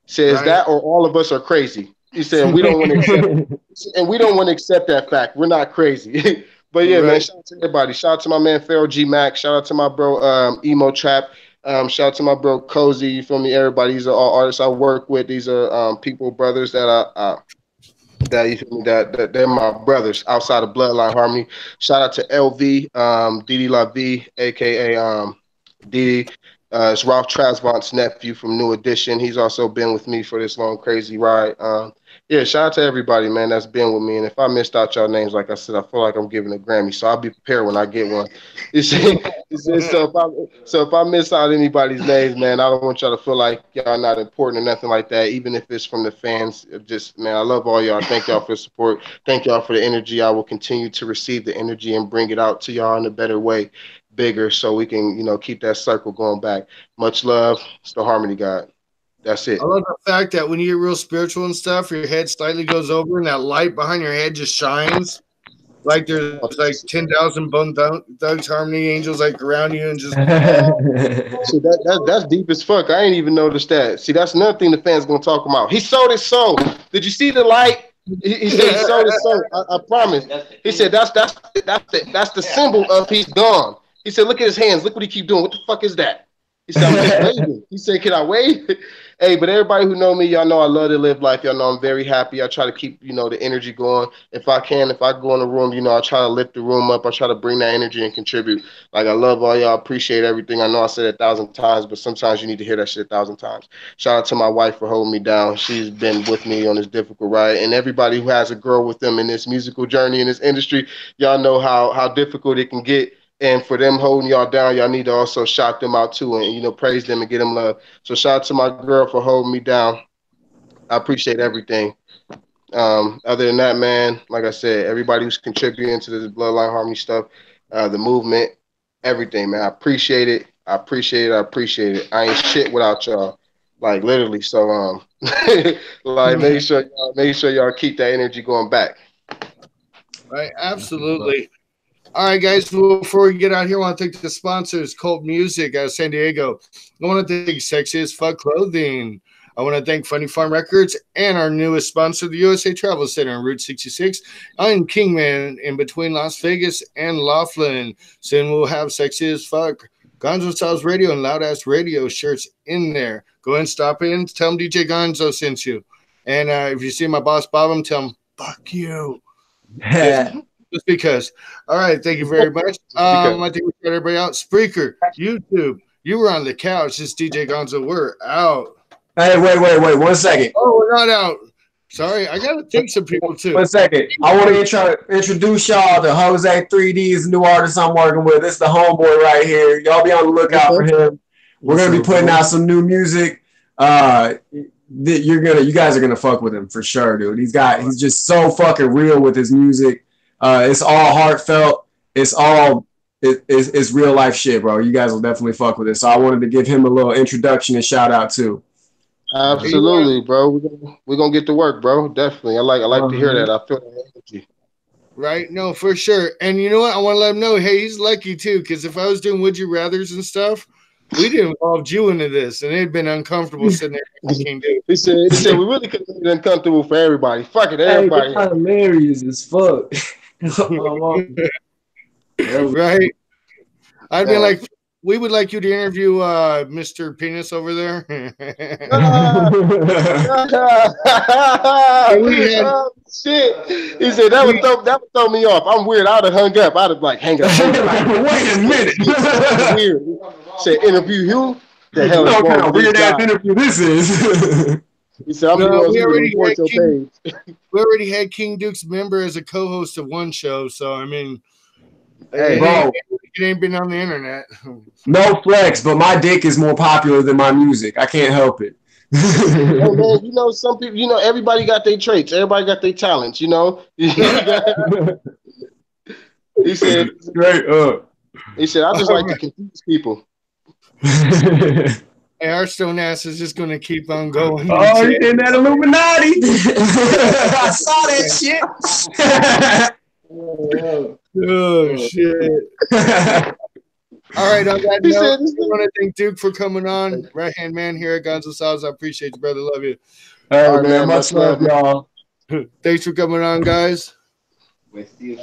Says that or all of us are crazy. He said we don't want to accept, and we don't want to accept that fact. We're not crazy. But yeah, man, shout out to everybody. Shout out to my man Pharaoh G Mac. Shout out to my bro Emo Trap. Shout out to my bro Cozy. You feel me? Everybody. These are all artists I work with. These are people, brothers that that you feel me, that they're my brothers outside of Bloodline Harmony. Shout out to LV, Didi La V, aka Didi. It's Ralph Trasvont's nephew from New Edition. He's also been with me for this long, crazy ride. Yeah, shout out to everybody, man, that's been with me. And if I missed out y'all names, like I said, I feel like I'm giving a Grammy, so I'll be prepared when I get one. So if I miss out anybody's names, man, I don't want y'all to feel like y'all not important or nothing like that, even if it's from the fans. Just, man, I love all y'all. Thank y'all for the support. Thank y'all for the energy. I will continue to receive the energy and bring it out to y'all in a better way, bigger, so we can, keep that circle going back. Much love. It's the Harmony God. That's it. I love the fact that when you get real spiritual and stuff, your head slightly goes over and that light behind your head just shines. Like there's like 10,000 Bone Thugs Harmony angels like around you and just. See, that's deep as fuck. I ain't even noticed that. See, that's another thing the fans gonna talk about. He sold his soul. Did you see the light? He said he sold his soul. I promise. He said that's the symbol of he's gone. He said, look at his hands. Look what he keep doing. What the fuck is that? He said, I'm just waving. He said, can I wave? Hey, but everybody who know me, y'all know I love to live life. Y'all know I'm very happy. I try to keep, the energy going. If I go in the room, I try to lift the room up. I try to bring that energy and contribute. Like, I love all y'all. Appreciate everything. I know I said it 1,000 times, but sometimes you need to hear that shit 1,000 times. Shout out to my wife for holding me down. She's been with me on this difficult ride. And everybody who has a girl with them in this musical journey, in this industry, y'all know how difficult it can get. And for them holding y'all down, y'all need to also shout them out too and, praise them and get them love. So shout out to my girl for holding me down. I appreciate everything. Other than that, man, like I said, everybody who's contributing to this Bloodline Harmony stuff, the movement, everything, man. I appreciate it. I appreciate it. I ain't shit without y'all. Like literally. So like make sure y'all keep that energy going back. Right, absolutely. All right, guys, before we get out here, I want to thank the sponsors, Cult Music out of San Diego. I want to thank Sexy as Fuck Clothing. I want to thank Funny Farm Records and our newest sponsor, the USA Travel Center on Route 66 on Kingman in between Las Vegas and Laughlin. Soon we'll have Sexy as Fuck, Gonzo Styles Radio, and Loud Ass Radio shirts in there. Go ahead and stop in. Tell them DJ Gonzo sent you. And if you see my boss, Bob, tell him, fuck you. Just because. All right, thank you very much. I think we got everybody out. Spreaker, YouTube, you were on the couch. This DJ Gonzo, we're out. Hey, wait 1 second. Oh, we're not out. Sorry, I got to take some people too. 1 second. I want to introduce y'all to Jose 3D, is the new artist I'm working with. This is the homeboy right here. Y'all be on the lookout for him. We're going to be putting out some new music. You guys are gonna fuck with him for sure, dude. He's just so fucking real with his music. It's all heartfelt. It's real life shit, bro. You guys will definitely fuck with it. So I wanted to give him a little introduction and shout out too. Absolutely, bro. We're gonna get to work, bro. Definitely. I like to hear that. I feel that energy. Right? No, for sure. And you know what? I want to let him know, hey, he's lucky too, because if I was doing Would You Rathers and stuff, we'd involved you into this, and it'd been uncomfortable sitting there. He said we really could have been uncomfortable for everybody. Fuck it, everybody. Hey, hilarious as fuck. Right? I'd be like, we would like you to interview Mr. Penis over there. Shit. He said that would throw me off. I'm weird. I'd have hung up. I'd have hang up. Wait a minute. Weird. Said interview you. The hell is what kind of weird ass interview this is? He said, we already had King Duke's member as a co-host of one show, so I mean, hey, bro, it ain't been on the internet. No flex, but my dick is more popular than my music. I can't help it. Oh, man, some people, everybody got their traits. Everybody got their talents, He said, straight up. He said, I just like to confuse people. Hey, our stone ass is just going to keep on going. Oh, he's in that Illuminati. I saw that shit. Oh, shit. All right, on that He note, said, I want to thank Duke for coming on. Right hand man here at Gonzo Sal's. I appreciate you, brother. Love you. All All right, right, man. man, Much much love, love, y'all. Thanks for coming on, guys.